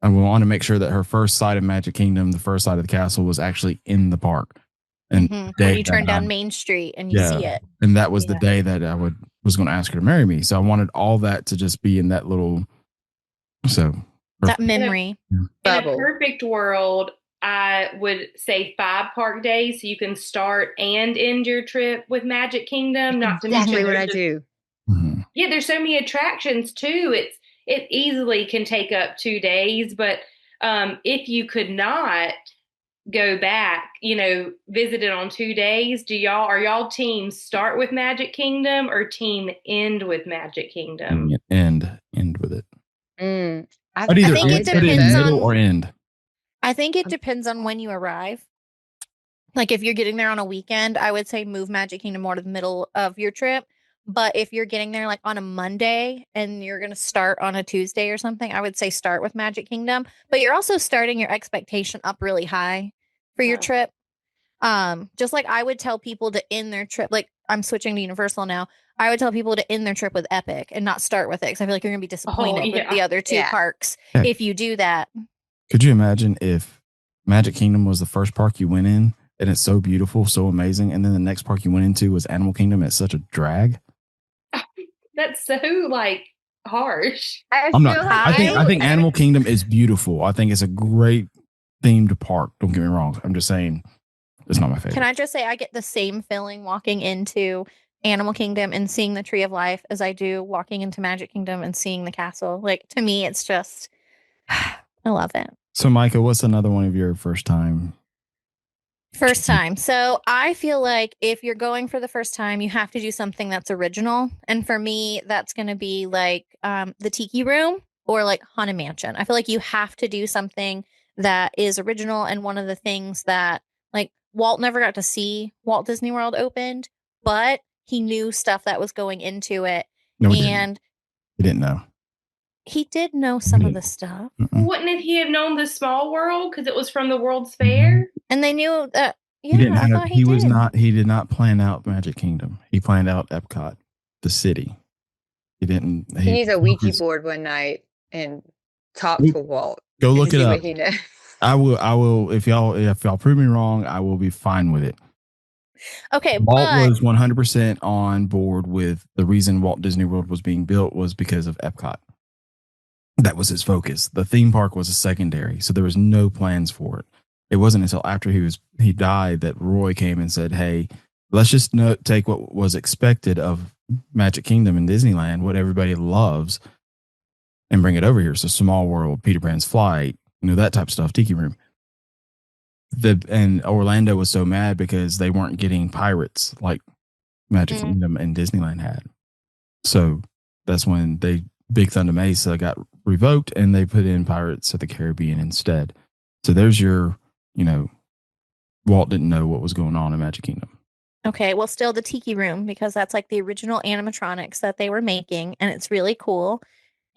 I want to make sure that her first sight of Magic Kingdom, the first sight of the castle, was actually in the park. And when you turn down Main Street and you see it, and that was the day that I was going to ask her to marry me. So I wanted all that to just be in that little, that memory. In a perfect world, I would say 5 park days so you can start and end your trip with Magic Kingdom. Not to mention Exactly what I do. Mhm. yeah, there's so many attractions too. It easily can take up 2 days, but if you could not go back, visit it on 2 days, are y'all team start with Magic Kingdom or team end with Magic Kingdom? End with it. I've I'd either think it always put it in depends middle on- or end. I think it depends on when you arrive. Like if you're getting there on a weekend, I would say move Magic Kingdom more to the middle of your trip. But if you're getting there like on a Monday and you're going to start on a Tuesday or something, I would say start with Magic Kingdom. But you're also starting your expectation up really high for your trip. Just like I would tell people to end their trip, like I'm switching to Universal now. I would tell people to end their trip with Epic and not start with it because I feel like you're going to be disappointed with the other two parks if you do that. Could you imagine if Magic Kingdom was the first park you went in and it's so beautiful, so amazing, and then the next park you went into was Animal Kingdom? It's such a drag. That's so harsh. I think Animal Kingdom is beautiful. I think it's a great themed park. Don't get me wrong. I'm just saying it's not my favorite. Can I just say I get the same feeling walking into Animal Kingdom and seeing the Tree of Life as I do walking into Magic Kingdom and seeing the castle. Like to me, it's just I love it. So Micah, what's another one of your first time? First time. So I feel like if you're going for the first time, you have to do something that's original. And for me, that's going to be like the Tiki Room or like Haunted Mansion. I feel like you have to do something that is original. And one of the things that like Walt never got to see Walt Disney World opened, but he knew stuff that was going into it. No, he didn't know. He did know some of the stuff. Wouldn't he have known the Small World because it was from the World's Fair? And they knew that. Yeah, he didn't I thought he did. He did not plan out Magic Kingdom. He planned out Epcot, the city. He didn't. He needs a Ouija board one night and talk to Walt. Go look it up. He knows. I will. If y'all prove me wrong, I will be fine with it. Okay, Walt was 100% on board with the reason Walt Disney World was being built was because of Epcot. That was his focus. The theme park was a secondary, so there was no plans for it. It wasn't until after he died that Roy came and said, "Hey, let's just take what was expected of Magic Kingdom and Disneyland, what everybody loves, and bring it over here." So Small World, Peter Pan's Flight, that type of stuff, Tiki Room. And Orlando was so mad because they weren't getting pirates like Magic Kingdom and Disneyland had. So that's when Big Thunder Mesa got revoked and they put in Pirates of the Caribbean instead. So there's your, Walt didn't know what was going on in Magic Kingdom. Okay, well, still the Tiki Room because that's like the original animatronics that they were making, and it's really cool.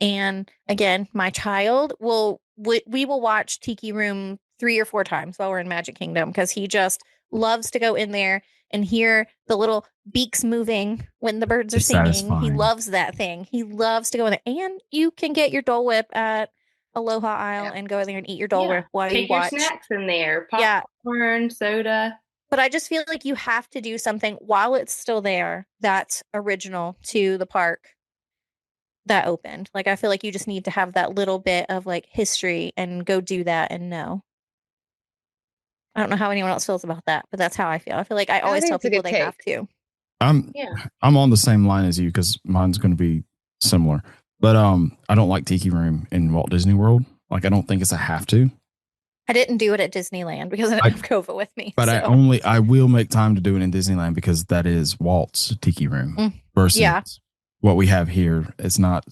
And again, my child we will watch Tiki Room 3 or 4 times while we're in Magic Kingdom because he just loves to go in there and hear the little beaks moving when the birds are singing. Satisfying. He loves that thing. He loves to go in there. And you can get your Dole Whip at Aloha Isle and go in there and eat your Dole Whip while you watch. Your snacks in there. Popcorn, soda. But I just feel like you have to do something while it's still there that's original to the park that opened. Like, I feel like you just need to have that little bit of like history and go do that and know. I don't know how anyone else feels about that, but that's how I feel. I feel like I always tell people they have to. I'm on the same line as you because mine's going to be similar, but I don't like Tiki Room in Walt Disney World. Like, I don't think it's a have to. I didn't do it at Disneyland because I didn't have Kova with me. But I will make time to do it in Disneyland because that is Walt's Tiki Room versus what we have here. It's not,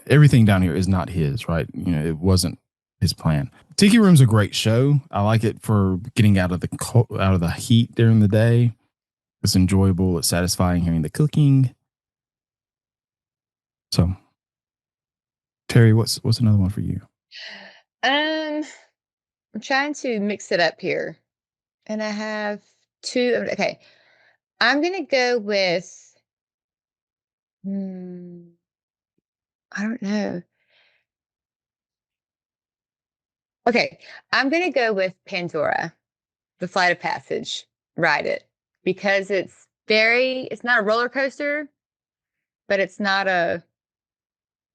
everything down here is not his, right? It wasn't his plan. Tiki Room's a great show. I like it for getting out of the heat during the day. It's enjoyable. It's satisfying hearing the cooking. So, Terry, what's another one for you? I'm trying to mix it up here, and I have 2. Okay, I'm gonna go with. I don't know. Okay, I'm going to go with Pandora, the Flight of Passage. Ride it because it's not a roller coaster, but it's not a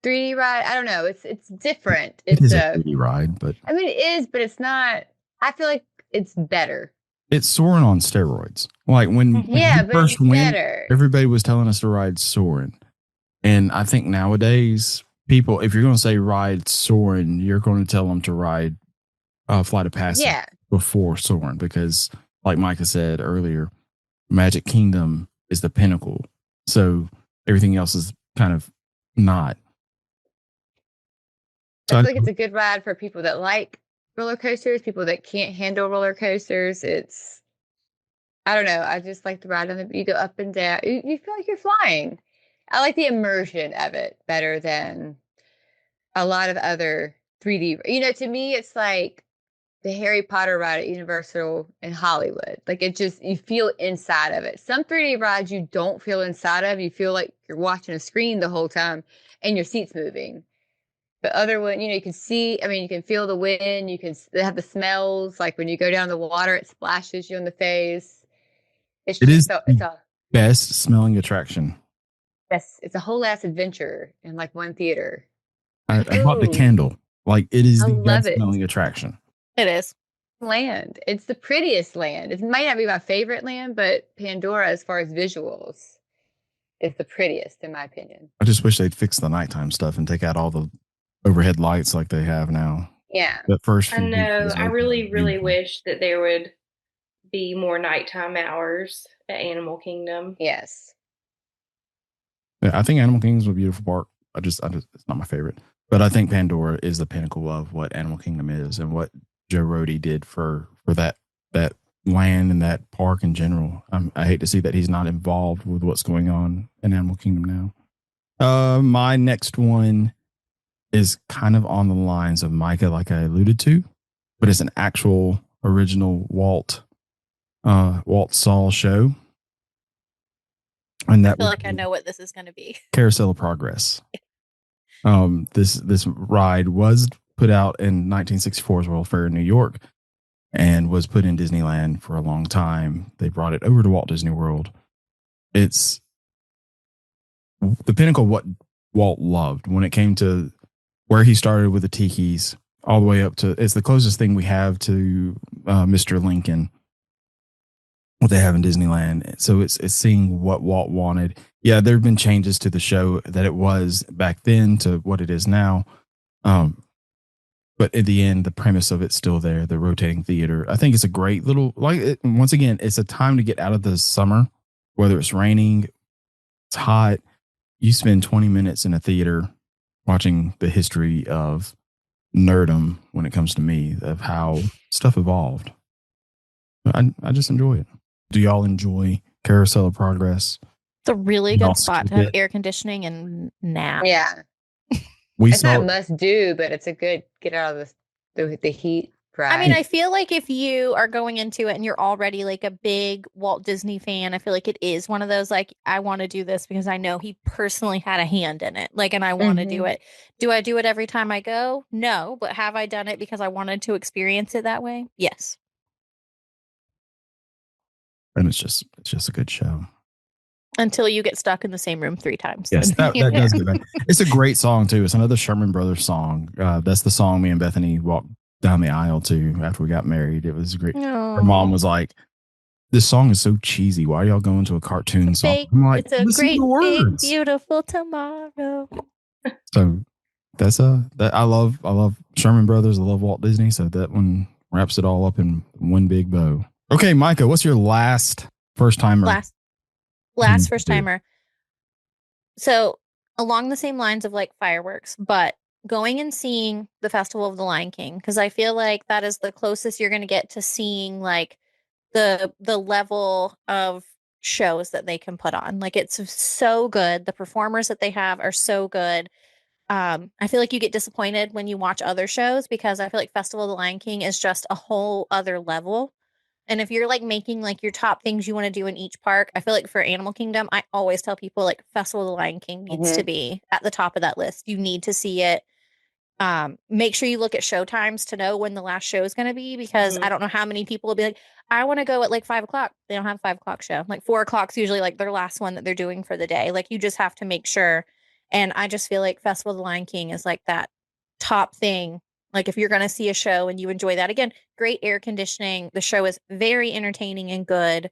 3D ride. I don't know. It's different. It is a 3D ride, but I mean, it is, but it's not I feel like it's better. It's Soarin' on steroids. Like when Yeah, we but first it's went, better. everybody was telling us to ride Soarin'. And I think nowadays, people, if you're going to say ride Soarin', you're going to tell them to ride Flight of Passage Yeah. before Soarin', because, like Micah said earlier, Magic Kingdom is the pinnacle. So everything else is kind of not. I feel like it's a good ride for people that like roller coasters, people that can't handle roller coasters. I don't know. I just like the ride on you go up and down. You feel like you're flying. I like the immersion of it better than a lot of other 3D. To me, it's like the Harry Potter ride at Universal in Hollywood. Like you feel inside of it. Some 3D rides you don't feel inside of. You feel like you're watching a screen the whole time and your seat's moving. But other one, you can see, you can feel the wind. They have the smells. Like when you go down the water, it splashes you in the face. It's a best smelling attraction. Yes, it's a whole ass adventure in like one theater. I bought the candle. Like it is the best smelling attraction. It is. Land. It's the prettiest land. It might not be my favorite land, but Pandora, as far as visuals, is the prettiest in my opinion. I just wish they'd fix the nighttime stuff and take out all the overhead lights like they have now. Yeah. That first. I know. I really, really wish that there would be more nighttime hours at Animal Kingdom. Yes. Yeah, I think Animal Kingdom is a beautiful park. I just it's not my favorite, but I think Pandora is the pinnacle of what Animal Kingdom is and what Joe Rohde did for that land and that park in general. I hate to see that he's not involved with what's going on in Animal Kingdom now. My next one is kind of on the lines of Micah, like I alluded to, but it's an actual original Walt Saul show. And that I feel like I know what this is going to be. Carousel of Progress. This ride was put out in 1964's World Fair in New York and was put in Disneyland for a long time. They brought it over to Walt Disney World. It's the pinnacle of what Walt loved when it came to where he started with the Tikis all the way up to, it's the closest thing we have to Mr. Lincoln, what they have in Disneyland. So it's seeing what Walt wanted. Yeah, there have been changes to the show that it was back then to what it is now. But in the end, the premise of it's still there, the rotating theater. I think it's a great little, once again, it's a time to get out of the summer, whether it's raining, it's hot. You spend 20 minutes in a theater watching the history of nerdom when it comes to me, of how stuff evolved. I just enjoy it. Do y'all enjoy Carousel of Progress? It's a really good spot to have air conditioning and nap. Yeah. It's not a must do, but it's a good get out of the heat. Ride. I mean, I feel like if you are going into it and you're already like a big Walt Disney fan, I feel like it is one of those, like, I want to do this because I know he personally had a hand in it. Like, and I want to do it. Do I do it every time I go? No. But have I done it because I wanted to experience it that way? Yes. And it's just a good show. Until you get stuck in the same room 3 times. Yes, that does get bad. It's a great song too. It's another Sherman Brothers song. That's the song me and Bethany walked down the aisle to after we got married. It was great. Aww. Her mom was like, "This song is so cheesy. Why are y'all going to a cartoon song?" I'm like, "It's a great, big, beautiful tomorrow." So that's that I love Sherman Brothers. I love Walt Disney. So that one wraps it all up in one big bow. Okay, Micah, what's your last first timer? Last first timer. So along the same lines of like fireworks, but going and seeing the Festival of the Lion King, because I feel like that is the closest you're going to get to seeing like the level of shows that they can put on. Like, it's so good. The performers that they have are so good. I feel like you get disappointed when you watch other shows because I feel like Festival of the Lion King is just a whole other level. And if you're like making like your top things you want to do in each park, I feel like for Animal Kingdom, I always tell people like Festival of the Lion King needs to be at the top of that list. You need to see it. Make sure you look at show times to know when the last show is going to be, because I don't know how many people will be like, I want to go at like 5:00. They don't have a 5:00 show. Like 4:00 is usually like their last one that they're doing for the day. Like, you just have to make sure. And I just feel like Festival of the Lion King is like that top thing Like if you're going to see a show and you enjoy that, again, great air conditioning. The show is very entertaining and good.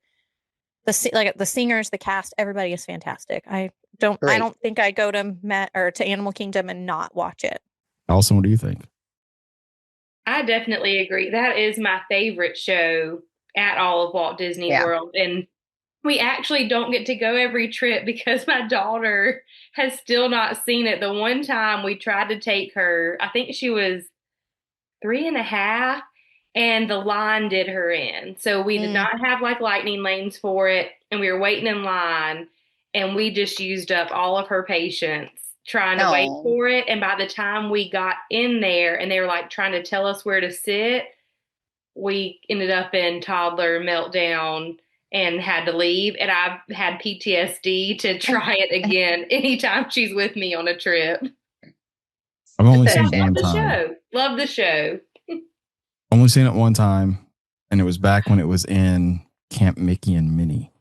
The singers, the cast, everybody is fantastic. I don't think I go to Animal Kingdom and not watch it. Allison, what do you think? I definitely agree. That is my favorite show at all of Walt Disney World. And we actually don't get to go every trip because my daughter has still not seen it. The one time we tried to take her, I think she was 3.5, and the line did her in. So we did not have like lightning lanes for it, and we were waiting in line, and we just used up all of her patience trying to wait for it. And by the time we got in there and they were like trying to tell us where to sit, we ended up in toddler meltdown and had to leave. And I've had PTSD to try it again anytime she's with me on a trip. I've only seen it one time. Love the show. Only seen it one time, and it was back when it was in Camp Mickey and Minnie.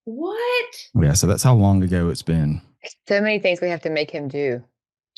What? Yeah, so that's how long ago it's been. So many things we have to make him do.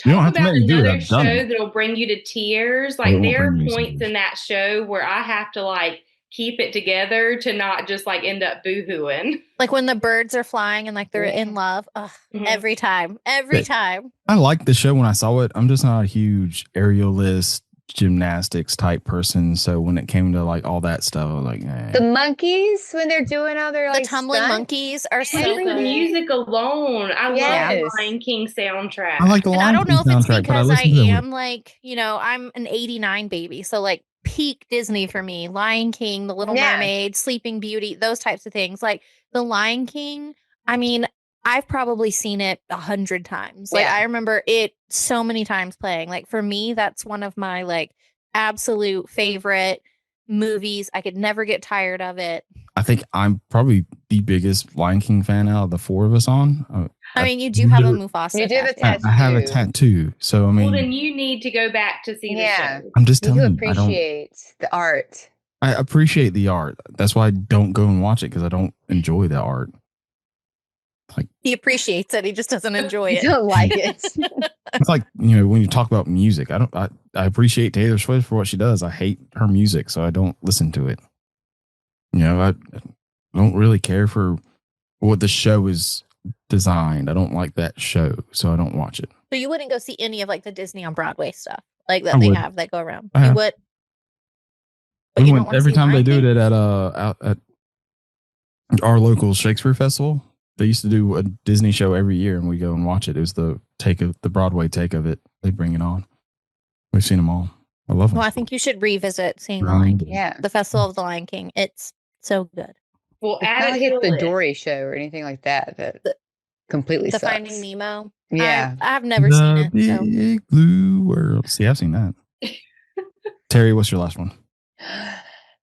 You don't have to make me do it. Another I've done show it. that'll bring you to tears. Like there are points in that show where I have to like keep it together to not just like end up boohooing. Like when the birds are flying and like they're in love. Ugh, every time. I liked the show when I saw it. I'm just not a huge aerialist, gymnastics type person. So when it came to like all that stuff, I was like, nah. The monkeys, when they're doing all their like the tumbling monkeys are so Even good. the music alone. I love the Lion King soundtrack. I like the Lion King soundtrack. I don't know if it's because I am like, I'm an 89 baby. So like peak Disney for me. Lion King, The Little Mermaid, Sleeping Beauty, those types of things. Like the Lion King, I mean, I've probably seen it 100 times. Like I remember it so many times playing. Like for me, that's one of my like absolute favorite movies. I could never get tired of it. I think I'm probably the biggest Lion King fan out of the four of us on. I mean, you do have a Mufasa. You do have a tattoo. I have a tattoo. So I mean, well, then you need to go back to see the show. I'm just telling you. Appreciate the art. I appreciate the art. That's why I don't go and watch it, because I don't enjoy the art. Like he appreciates it, he just doesn't enjoy it. You don't like it. It's like, when you talk about music, I appreciate Taylor Swift for what she does. I hate her music, so I don't listen to it. I don't really care for what the show is designed. I don't like that show, so I don't watch it. So you wouldn't go see any of like the Disney on Broadway stuff like that they have that go around. You would. We went every time they do it at out at our local Shakespeare Festival. They used to do a Disney show every year, and we go and watch it. It was the Broadway take of it. They bring it on. We've seen them all. I love them. Well, I think you should revisit seeing the Lion King. Yeah, the Festival of the Lion King. It's so good. Well, I don't like the Dory show or anything like that. That completely the sucks. Finding Nemo. Yeah, I've never seen it. Big Blue World. See, I've seen that. Terry, what's your last one?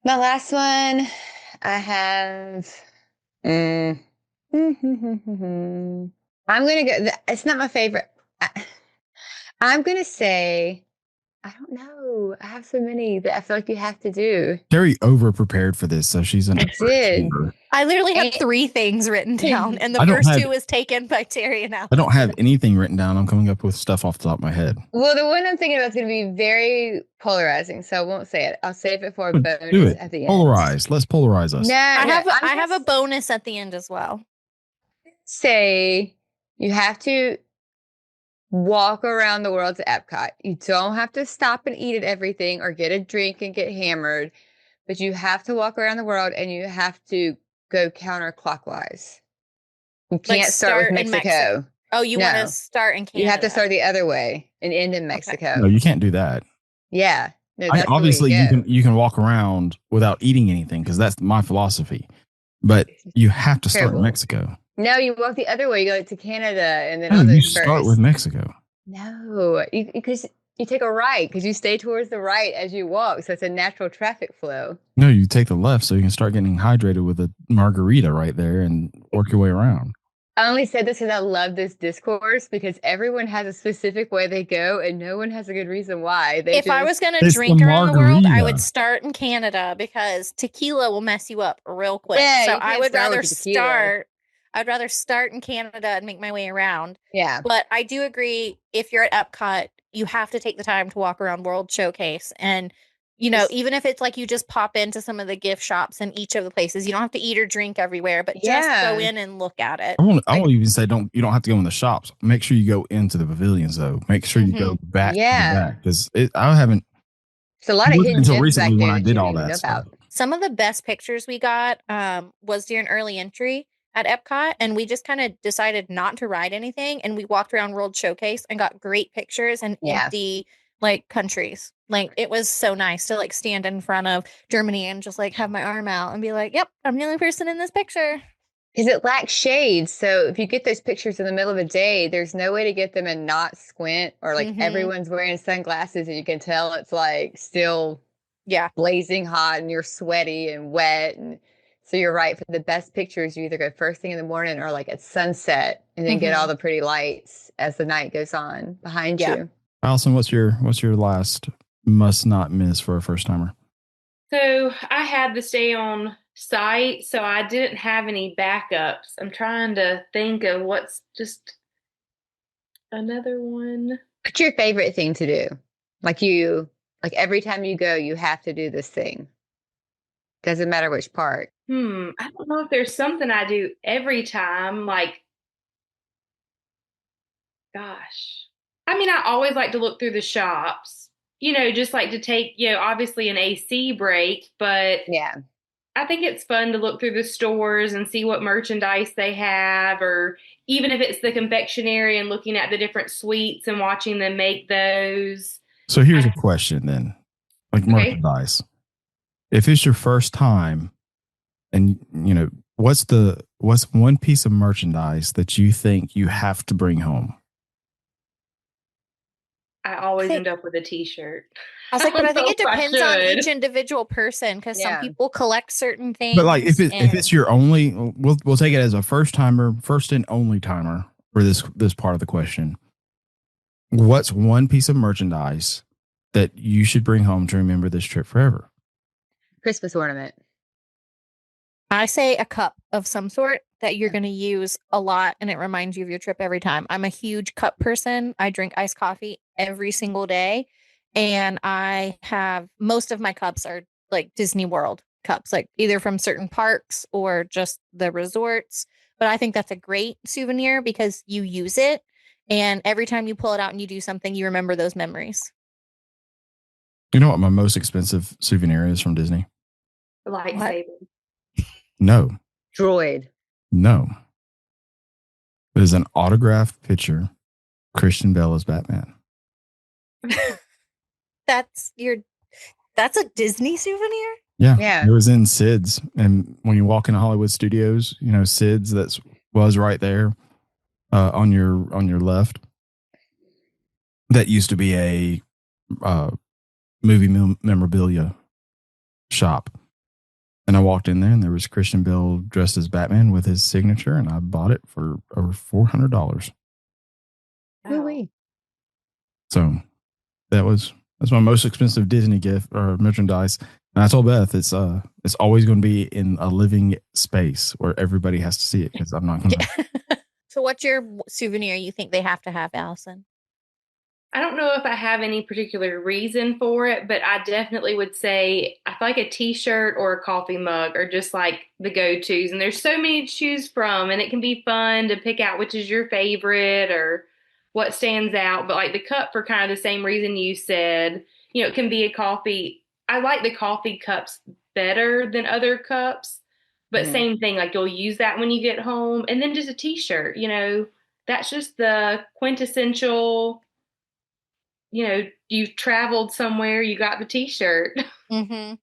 My last one, I have. I'm gonna go. It's not my favorite. I'm gonna say, I don't know. I have so many that I feel like you have to do. Terry over prepared for this, so she's an. I literally have 3 things written down, and the first 2 was taken by Terry and Allison. I don't have anything written down. I'm coming up with stuff off the top of my head. Well, the one I'm thinking about is going to be very polarizing, so I won't say it. I'll save it for a bonus at the end. Polarize. Let's polarize us. No, I have a bonus at the end as well. Say you have to walk around the world to Epcot. You don't have to stop and eat at everything or get a drink and get hammered, but you have to walk around the world and you have to go counterclockwise. You can't start with Mexico. Oh, you want to start in Canada? You have to start the other way and end in Mexico. No, you can't do that. Yeah. No, obviously, you can walk around without eating anything, because that's my philosophy. But you have to start in Mexico. No, you walk the other way. You go to Canada and then you start with Mexico. No, because you take a right, because you stay towards the right as you walk. So it's a natural traffic flow. No, you take the left so you can start getting hydrated with a margarita right there and work your way around. I only said this because I love this discourse, because everyone has a specific way they go and no one has a good reason why. If I was going to drink around the world, I would start in Canada, because tequila will mess you up real quick. Yeah, so I would rather start. I'd rather start in Canada and make my way around. Yeah. But I do agree, if you're at Epcot, you have to take the time to walk around World Showcase. And, you know, even if it's like you just pop into some of the gift shops in each of the places, you don't have to eat or drink everywhere, but just go in and look at it. I won't even say you don't have to go in the shops. Make sure you go into the pavilions though. Make sure you go back to the back, because I haven't. It's a lot of hidden until gems recently back when there I that did you all didn't even that know stuff. about. Some of the best pictures we got was during early entry at Epcot, and we just kind of decided not to ride anything, and we walked around World Showcase and got great pictures in empty like countries. Like, it was so nice to like stand in front of Germany and just like have my arm out and be like, yep, I'm the only person in this picture. Because it lacks shades. So if you get those pictures in the middle of the day, there's no way to get them and not squint, or like everyone's wearing sunglasses and you can tell it's like still blazing hot and you're sweaty and wet. And so you're right. For the best pictures, you either go first thing in the morning or like at sunset, and then get all the pretty lights as the night goes on behind you. Allison, what's your last must not miss for a first timer? So I had to stay on site, so I didn't have any backups. I'm trying to think of what's just another one. What's your favorite thing to do? Like every time you go, you have to do this thing. Doesn't matter which part. I don't know if there's something I do every time. Like, gosh. I mean, I always like to look through the shops, you know, just like to take, you know, obviously an AC break, but I think it's fun to look through the stores and see what merchandise they have, or even if it's the confectionery and looking at the different sweets and watching them make those. So here's a question then, like merchandise. If it's your first time, and you know, what's one piece of merchandise that you think you have to bring home? I always end up with a t-shirt. I was like, but I think it depends on each individual person, because some people collect certain things. But like, if it's your only, we'll take it as a first and only timer for this part of the question. What's one piece of merchandise that you should bring home to remember this trip forever? Christmas ornament. I say a cup of some sort that you're going to use a lot, and it reminds you of your trip every time. I'm a huge cup person. I drink iced coffee every single day, and I have most of my cups are like Disney World cups, like either from certain parks or just the resorts. But I think that's a great souvenir because you use it, and every time you pull it out and you do something, you remember those memories. You know what my most expensive souvenir is from Disney? Lightsaber. No. Droid. No. It is an autographed picture. Christian Bale as Batman. That's a Disney souvenir? Yeah. It was in Sid's. And when you walk into Hollywood Studios, you know, Sid's was right there on your left. That used to be a movie memorabilia shop. And I walked in there and there was Christian Bale dressed as Batman with his signature, and I bought it for over $400. Wow. So that's my most expensive Disney gift or merchandise. And I told Beth it's always going to be in a living space where everybody has to see it, because I'm not going to. So what's your souvenir you think they have to have, Allison? I don't know if I have any particular reason for it, but I definitely would say I feel like a t-shirt or a coffee mug are just like the go-tos. And there's so many to choose from, and it can be fun to pick out which is your favorite or what stands out. But like the cup, for kind of the same reason you said, you know, it can be a coffee. I like the coffee cups better than other cups, but same thing, like you'll use that when you get home. And then just a t-shirt, you know, that's just the quintessential. You know, you've traveled somewhere, you got the t-shirt. My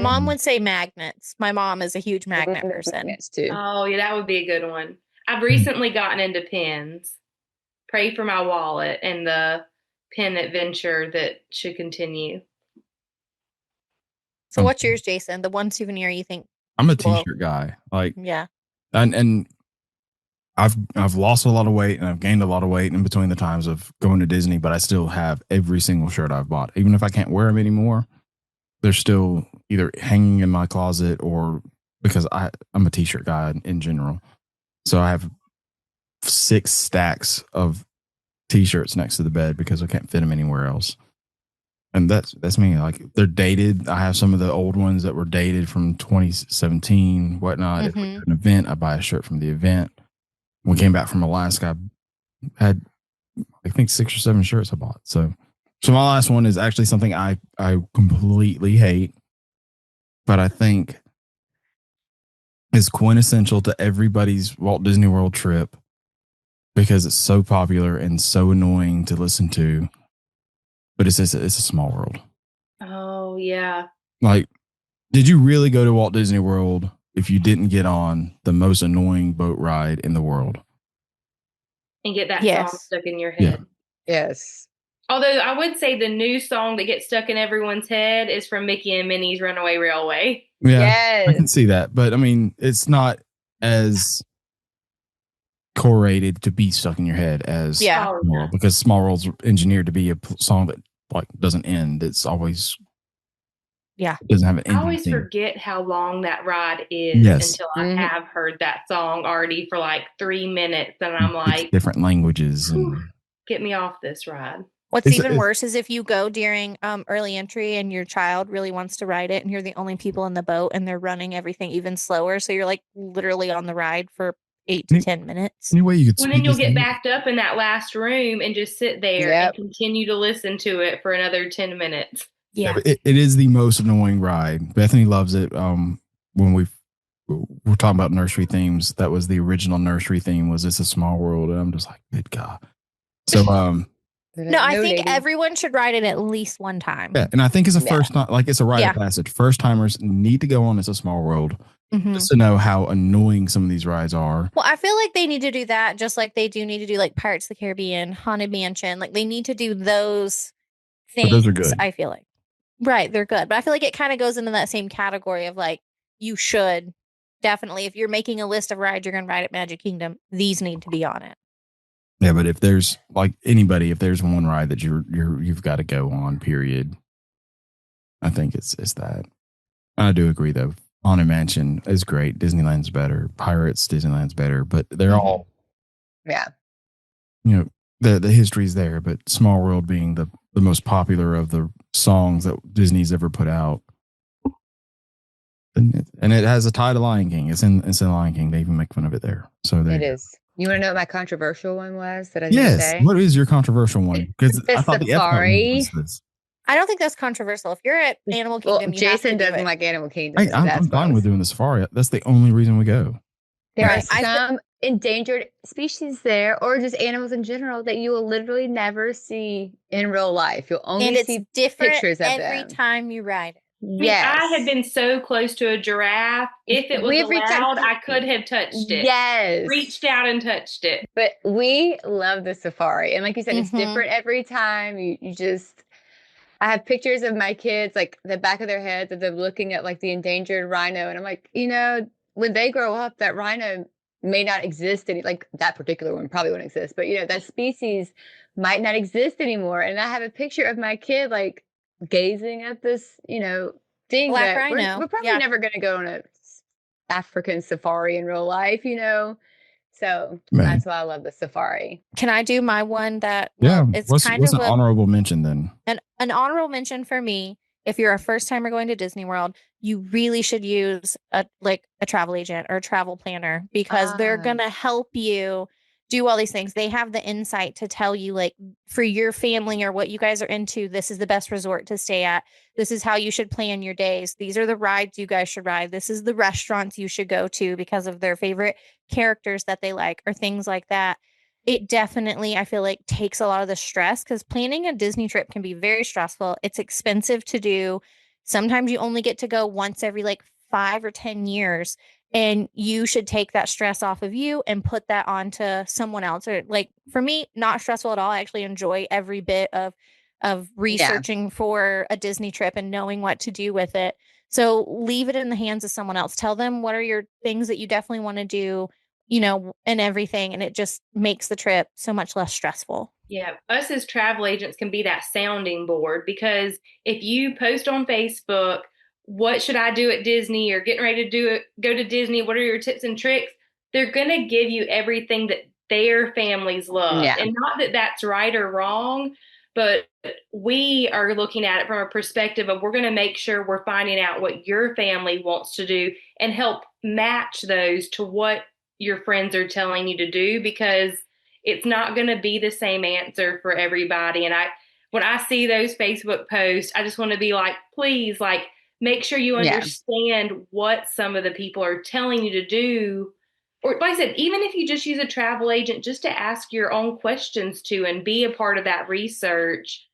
mom would say magnets. My mom is a huge magnet person. Too. Oh, yeah, that would be a good one. I've recently gotten into pins. Pray for my wallet and the pin adventure that should continue. So what's yours, Jason? The one souvenir you think? I'm a t-shirt guy. Like, yeah. And I've lost a lot of weight and I've gained a lot of weight in between the times of going to Disney, but I still have every single shirt I've bought. Even if I can't wear them anymore, they're still either hanging in my closet or because I'm a t-shirt guy in general. So I have 6 stacks of t-shirts next to the bed because I can't fit them anywhere else. And that's me. Like, they're dated. I have some of the old ones that were dated from 2017, whatnot. If we do an event, I buy a shirt from the event. When we came back from Alaska, I had, I think, 6 or 7 shirts I bought. So my last one is actually something I completely hate, but I think is quintessential to everybody's Walt Disney World trip because it's so popular and so annoying to listen to. But it's a small world. Oh, yeah. Like, did you really go to Walt Disney World if you didn't get on the most annoying boat ride in the world? And get that Yes. song stuck in your head. Yeah. Yes. Although I would say the new song that gets stuck in everyone's head is from Mickey and Minnie's Runaway Railway. Yeah, Yes. I can see that. But I mean, it's not as correlated to be stuck in your head as Yeah. Small World, because Small World's engineered to be a song that like doesn't end. It's always doesn't have an I ending. always theme. forget how long that ride is until I have heard that song already for like 3 minutes, and I'm It's like, different languages and get me off this ride. What's even worse is if you go during early entry and your child really wants to ride it and you're the only people in the boat and they're running everything even slower. So you're like literally on the ride for 8 to 10 minutes. Anyway, you could Well, then you'll get backed up in that last room and just sit there and continue to listen to it for another 10 minutes. Yeah. But it is the most annoying ride. Bethany loves it. When we're talking about nursery themes, that was the original nursery theme, was It's a Small World. And I'm just like, good God. So, no, I think everyone should ride it at least one time. Yeah, and I think it's a first time, like it's a rite of passage. First timers need to go on It's a Small World just to know how annoying some of these rides are. Well, I feel like they need to do that just like they do need to do like Pirates of the Caribbean, Haunted Mansion. Like they need to do those things. But those are good. I feel like. Right, they're good. But I feel like it kind of goes into that same category of like, you should definitely, if you're making a list of rides you're going to ride at Magic Kingdom, these need to be on it. Yeah, but if there's like anybody, if there's one ride that you've got to go on, period, I think it's that. I do agree though. Haunted Mansion is great. Disneyland's better. Pirates, Disneyland's better. But they're all, you know, the history's there. But Small World being the most popular of the songs that Disney's ever put out, and it has a tie to Lion King. It's in Lion King. They even make fun of it there. So there it is. You want to know what my controversial one was that I didn't say? What is your controversial one? Because I thought Safari. the Epcot one was this. I don't think that's controversial. If you're at Animal Kingdom, Jason doesn't like Animal Kingdom. I'm fine with doing the safari. That's the only reason we go. There are some endangered species there, or just animals in general, that you will literally never see in real life. You'll only see pictures of them every time you ride it. Yes. I had been so close to a giraffe. If it was allowed, I could have touched it. Yes. Reached out and touched it. But we love the safari. And like you said, it's different every time. You just, I have pictures of my kids, like the back of their heads, of them looking at like the endangered rhino. And I'm like, you know, when they grow up, that rhino may not exist like that particular one probably won't exist. But, you know, that species might not exist anymore. And I have a picture of my kid, like, gazing at this, you know, thing Black that rhino. we're probably never going to go on a African safari in real life, you know. So that's why I love the safari. Can I do my one that? It's what's an honorable mention then? An honorable mention for me. If you're a first timer going to Disney World, you really should use a travel agent or a travel planner, because they're gonna help you do all these things. They have the insight to tell you, like, for your family or what you guys are into, this is the best resort to stay at. This is how you should plan your days. These are the rides you guys should ride. This is the restaurants you should go to because of their favorite characters that they like, or things like that. It definitely, I feel like, takes a lot of the stress, because planning a Disney trip can be very stressful. It's expensive to do. Sometimes you only get to go once every like 5 or 10 years. And you should take that stress off of you and put that onto someone else. Or, like, for me, not stressful at all. I actually enjoy every bit of researching for a Disney trip and knowing what to do with it. So leave it in the hands of someone else. Tell them what are your things that you definitely want to do, you know, and everything. And it just makes the trip so much less stressful. Yeah. Us as travel agents can be that sounding board, because if you post on Facebook, what should I do at Disney, or getting ready to go to Disney, what are your tips and tricks? they're going to give you everything that their families love. Yeah. And not that that's right or wrong, but we are looking at it from a perspective of we're going to make sure we're finding out what your family wants to do and help match those to what your friends are telling you to do, because it's not going to be the same answer for everybody. And when I see those Facebook posts, I just want to be like, please, like, make sure you understand what some of the people are telling you to do. Or like I said, even if you just use a travel agent just to ask your own questions to and be a part of that research,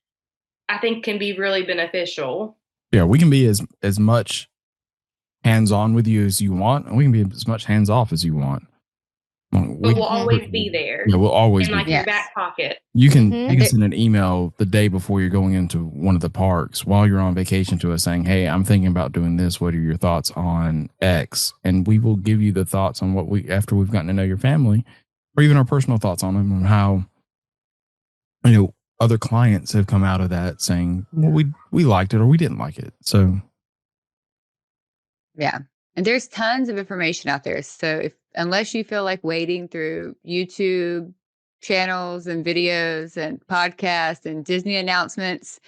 I think can be really beneficial. Yeah, we can be as much hands-on with you as you want, and we can be as much hands-off as you want. But we'll always be there. Yeah, we'll always in be like there. your back pocket. You can send an email the day before you're going into one of the parks while you're on vacation to us saying, hey, I'm thinking about doing this. What are your thoughts on X? And we will give you the thoughts on after we've gotten to know your family, or even our personal thoughts on them, and how, other clients have come out of that saying, well, we liked it or we didn't like it. So. Yeah. And there's tons of information out there. So unless you feel like wading through YouTube channels and videos and podcasts and Disney announcements,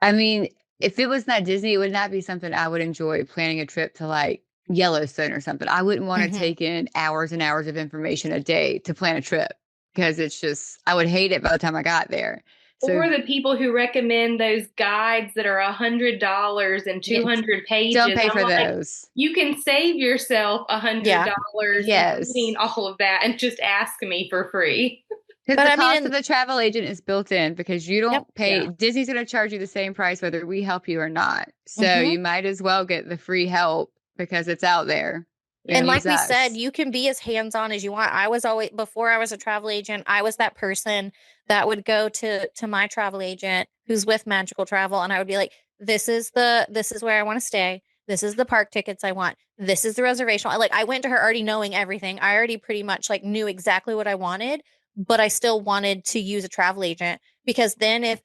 I mean, if it was not Disney, it would not be something I would enjoy planning a trip to like Yellowstone or something. I wouldn't want to take in hours and hours of information a day to plan a trip, because it's just, I would hate it by the time I got there. So, or the people who recommend those guides that are $100 and 200 pages. Don't pay for those. You can save yourself $100 including all of that, and just ask me for free. Because the cost of the travel agent is built in, because you don't pay. Disney's going to charge you the same price whether we help you or not. So you might as well get the free help because it's out there. And like we said, you can be as hands-on as you want. I was always, before I was a travel agent, I was that person that would go to my travel agent who's with Magical Travel, and I would be like, this is where I want to stay. This is the park tickets I want. This is the reservation. I went to her already knowing everything. I already pretty much knew exactly what I wanted, but I still wanted to use a travel agent, because then if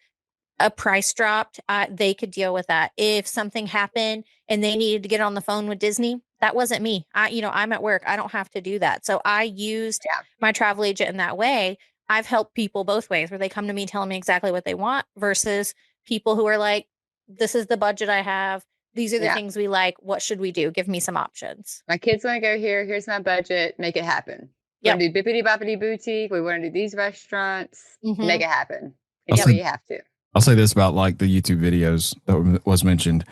a price dropped, they could deal with that. If something happened and they needed to get on the phone with Disney, that wasn't me. I'm at work. I don't have to do that. So I used my travel agent in that way. I've helped people both ways, where they come to me telling me exactly what they want, versus people who are like, this is the budget I have. These are the things we like. What should we do? Give me some options. My kids want to go here. Here's my budget. Make it happen. We want to do Bippity Boppity Boutique. We want to do these restaurants. Make it happen. You have to. I'll say this about the YouTube videos that was mentioned.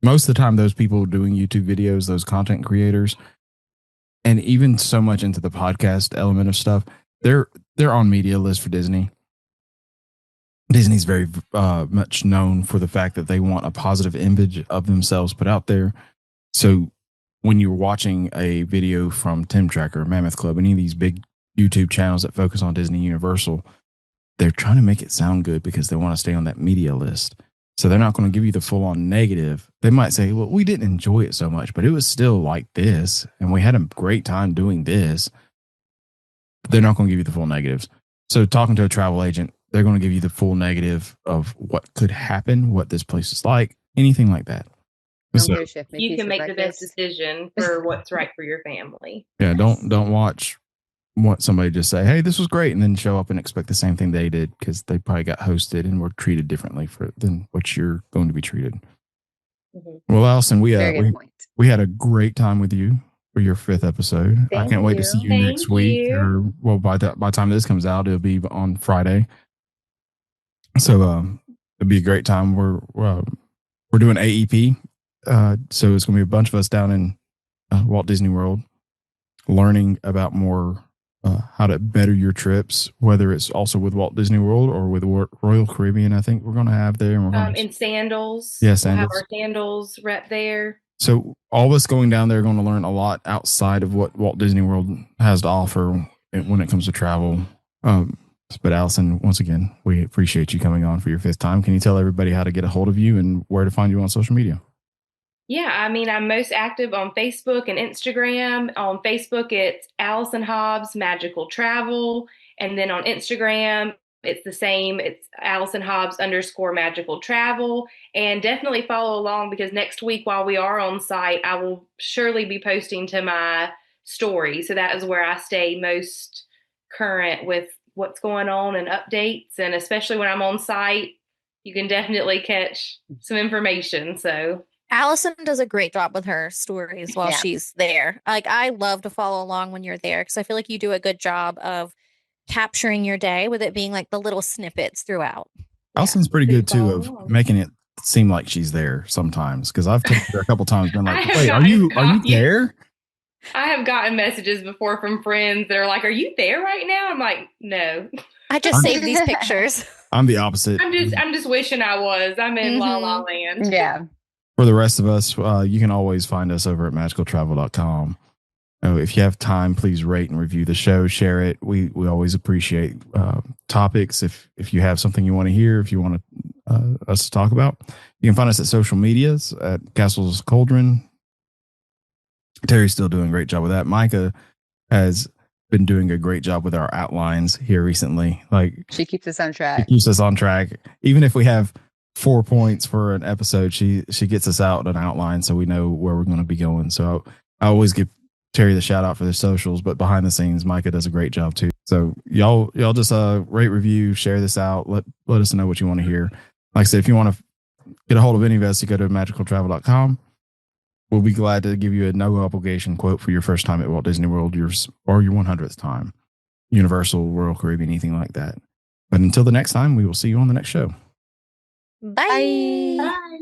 Most of the time, those people doing YouTube videos, those content creators, and even so much into the podcast element of stuff, they're on media lists for Disney. Disney's very much known for the fact that they want a positive image of themselves put out there. So when you're watching a video from Tim Tracker, Mammoth Club, any of these big YouTube channels that focus on Disney Universal, they're trying to make it sound good because they want to stay on that media list. So they're not going to give you the full on negative. They might say, well, we didn't enjoy it so much, but it was still like this, and we had a great time doing this. But they're not going to give you the full negatives. So talking to a travel agent, they're going to give you the full negative of what could happen, what this place is like, anything like that. So, you can make the best decision for what's right for your family. Yeah, don't watch what somebody just say, hey, this was great, and then show up and expect the same thing they did, because they probably got hosted and were treated differently than what you're going to be treated. Well, Allison, we had a great time with you for your 5th episode. I can't wait to see you next week. Or by the time this comes out, it'll be on Friday. So it'll be a great time. We're doing AEP, so it's going to be a bunch of us down in Walt Disney World, learning about more how to better your trips, whether it's also with Walt Disney World or with Royal Caribbean. I think we're going to have there. And we're in sandals. Yeah, We'll sandals. have our sandals rep there. So all of us going down there are going to learn a lot outside of what Walt Disney World has to offer when it comes to travel. But Allison, once again, we appreciate you coming on for your 5th time. Can you tell everybody how to get a hold of you and where to find you on social media? Yeah, I mean, I'm most active on Facebook and Instagram. On Facebook, it's Allison Hobbs Magical Travel. And then on Instagram, it's the same. It's Allison Hobbs _Magical Travel. And definitely follow along, because next week while we are on site, I will surely be posting to my story. So that is where I stay most current with what's going on and updates. And especially when I'm on site, you can definitely catch some information. So Allison does a great job with her stories while she's there. Like, I love to follow along when you're there because I feel like you do a good job of capturing your day with it being like the little snippets throughout. Allison's pretty good too of making it seem like she's there sometimes, because I've told her a couple times, been like, "Wait, are you there?" I have gotten messages before from friends that are like, "Are you there right now?" I'm like, "No." I just saved these pictures. I'm the opposite. I'm just wishing I was. I'm in La La Land. Yeah. For the rest of us, you can always find us over at magicaltravel.com. If you have time, please rate and review the show, share it. We always appreciate topics. If you have something you want to hear, if you want us to talk about, you can find us at social medias at Castles Cauldron. Terry's still doing a great job with that. Micah has been doing a great job with our outlines here recently. Like, she keeps us on track. She keeps us on track. Even if we have 4 points for an episode, she gets us out an outline so we know where we're going to be going. So I always give Terry the shout out for the socials, but behind the scenes, Micah does a great job too. So y'all just rate, review, share this out. Let us know what you want to hear. Like I said, if you want to get a hold of any of us, you go to magicaltravel.com. We'll be glad to give you a no obligation quote for your first time at Walt Disney World, or your 100th time, Universal, Royal Caribbean, anything like that. But until the next time, we will see you on the next show. Bye. Bye.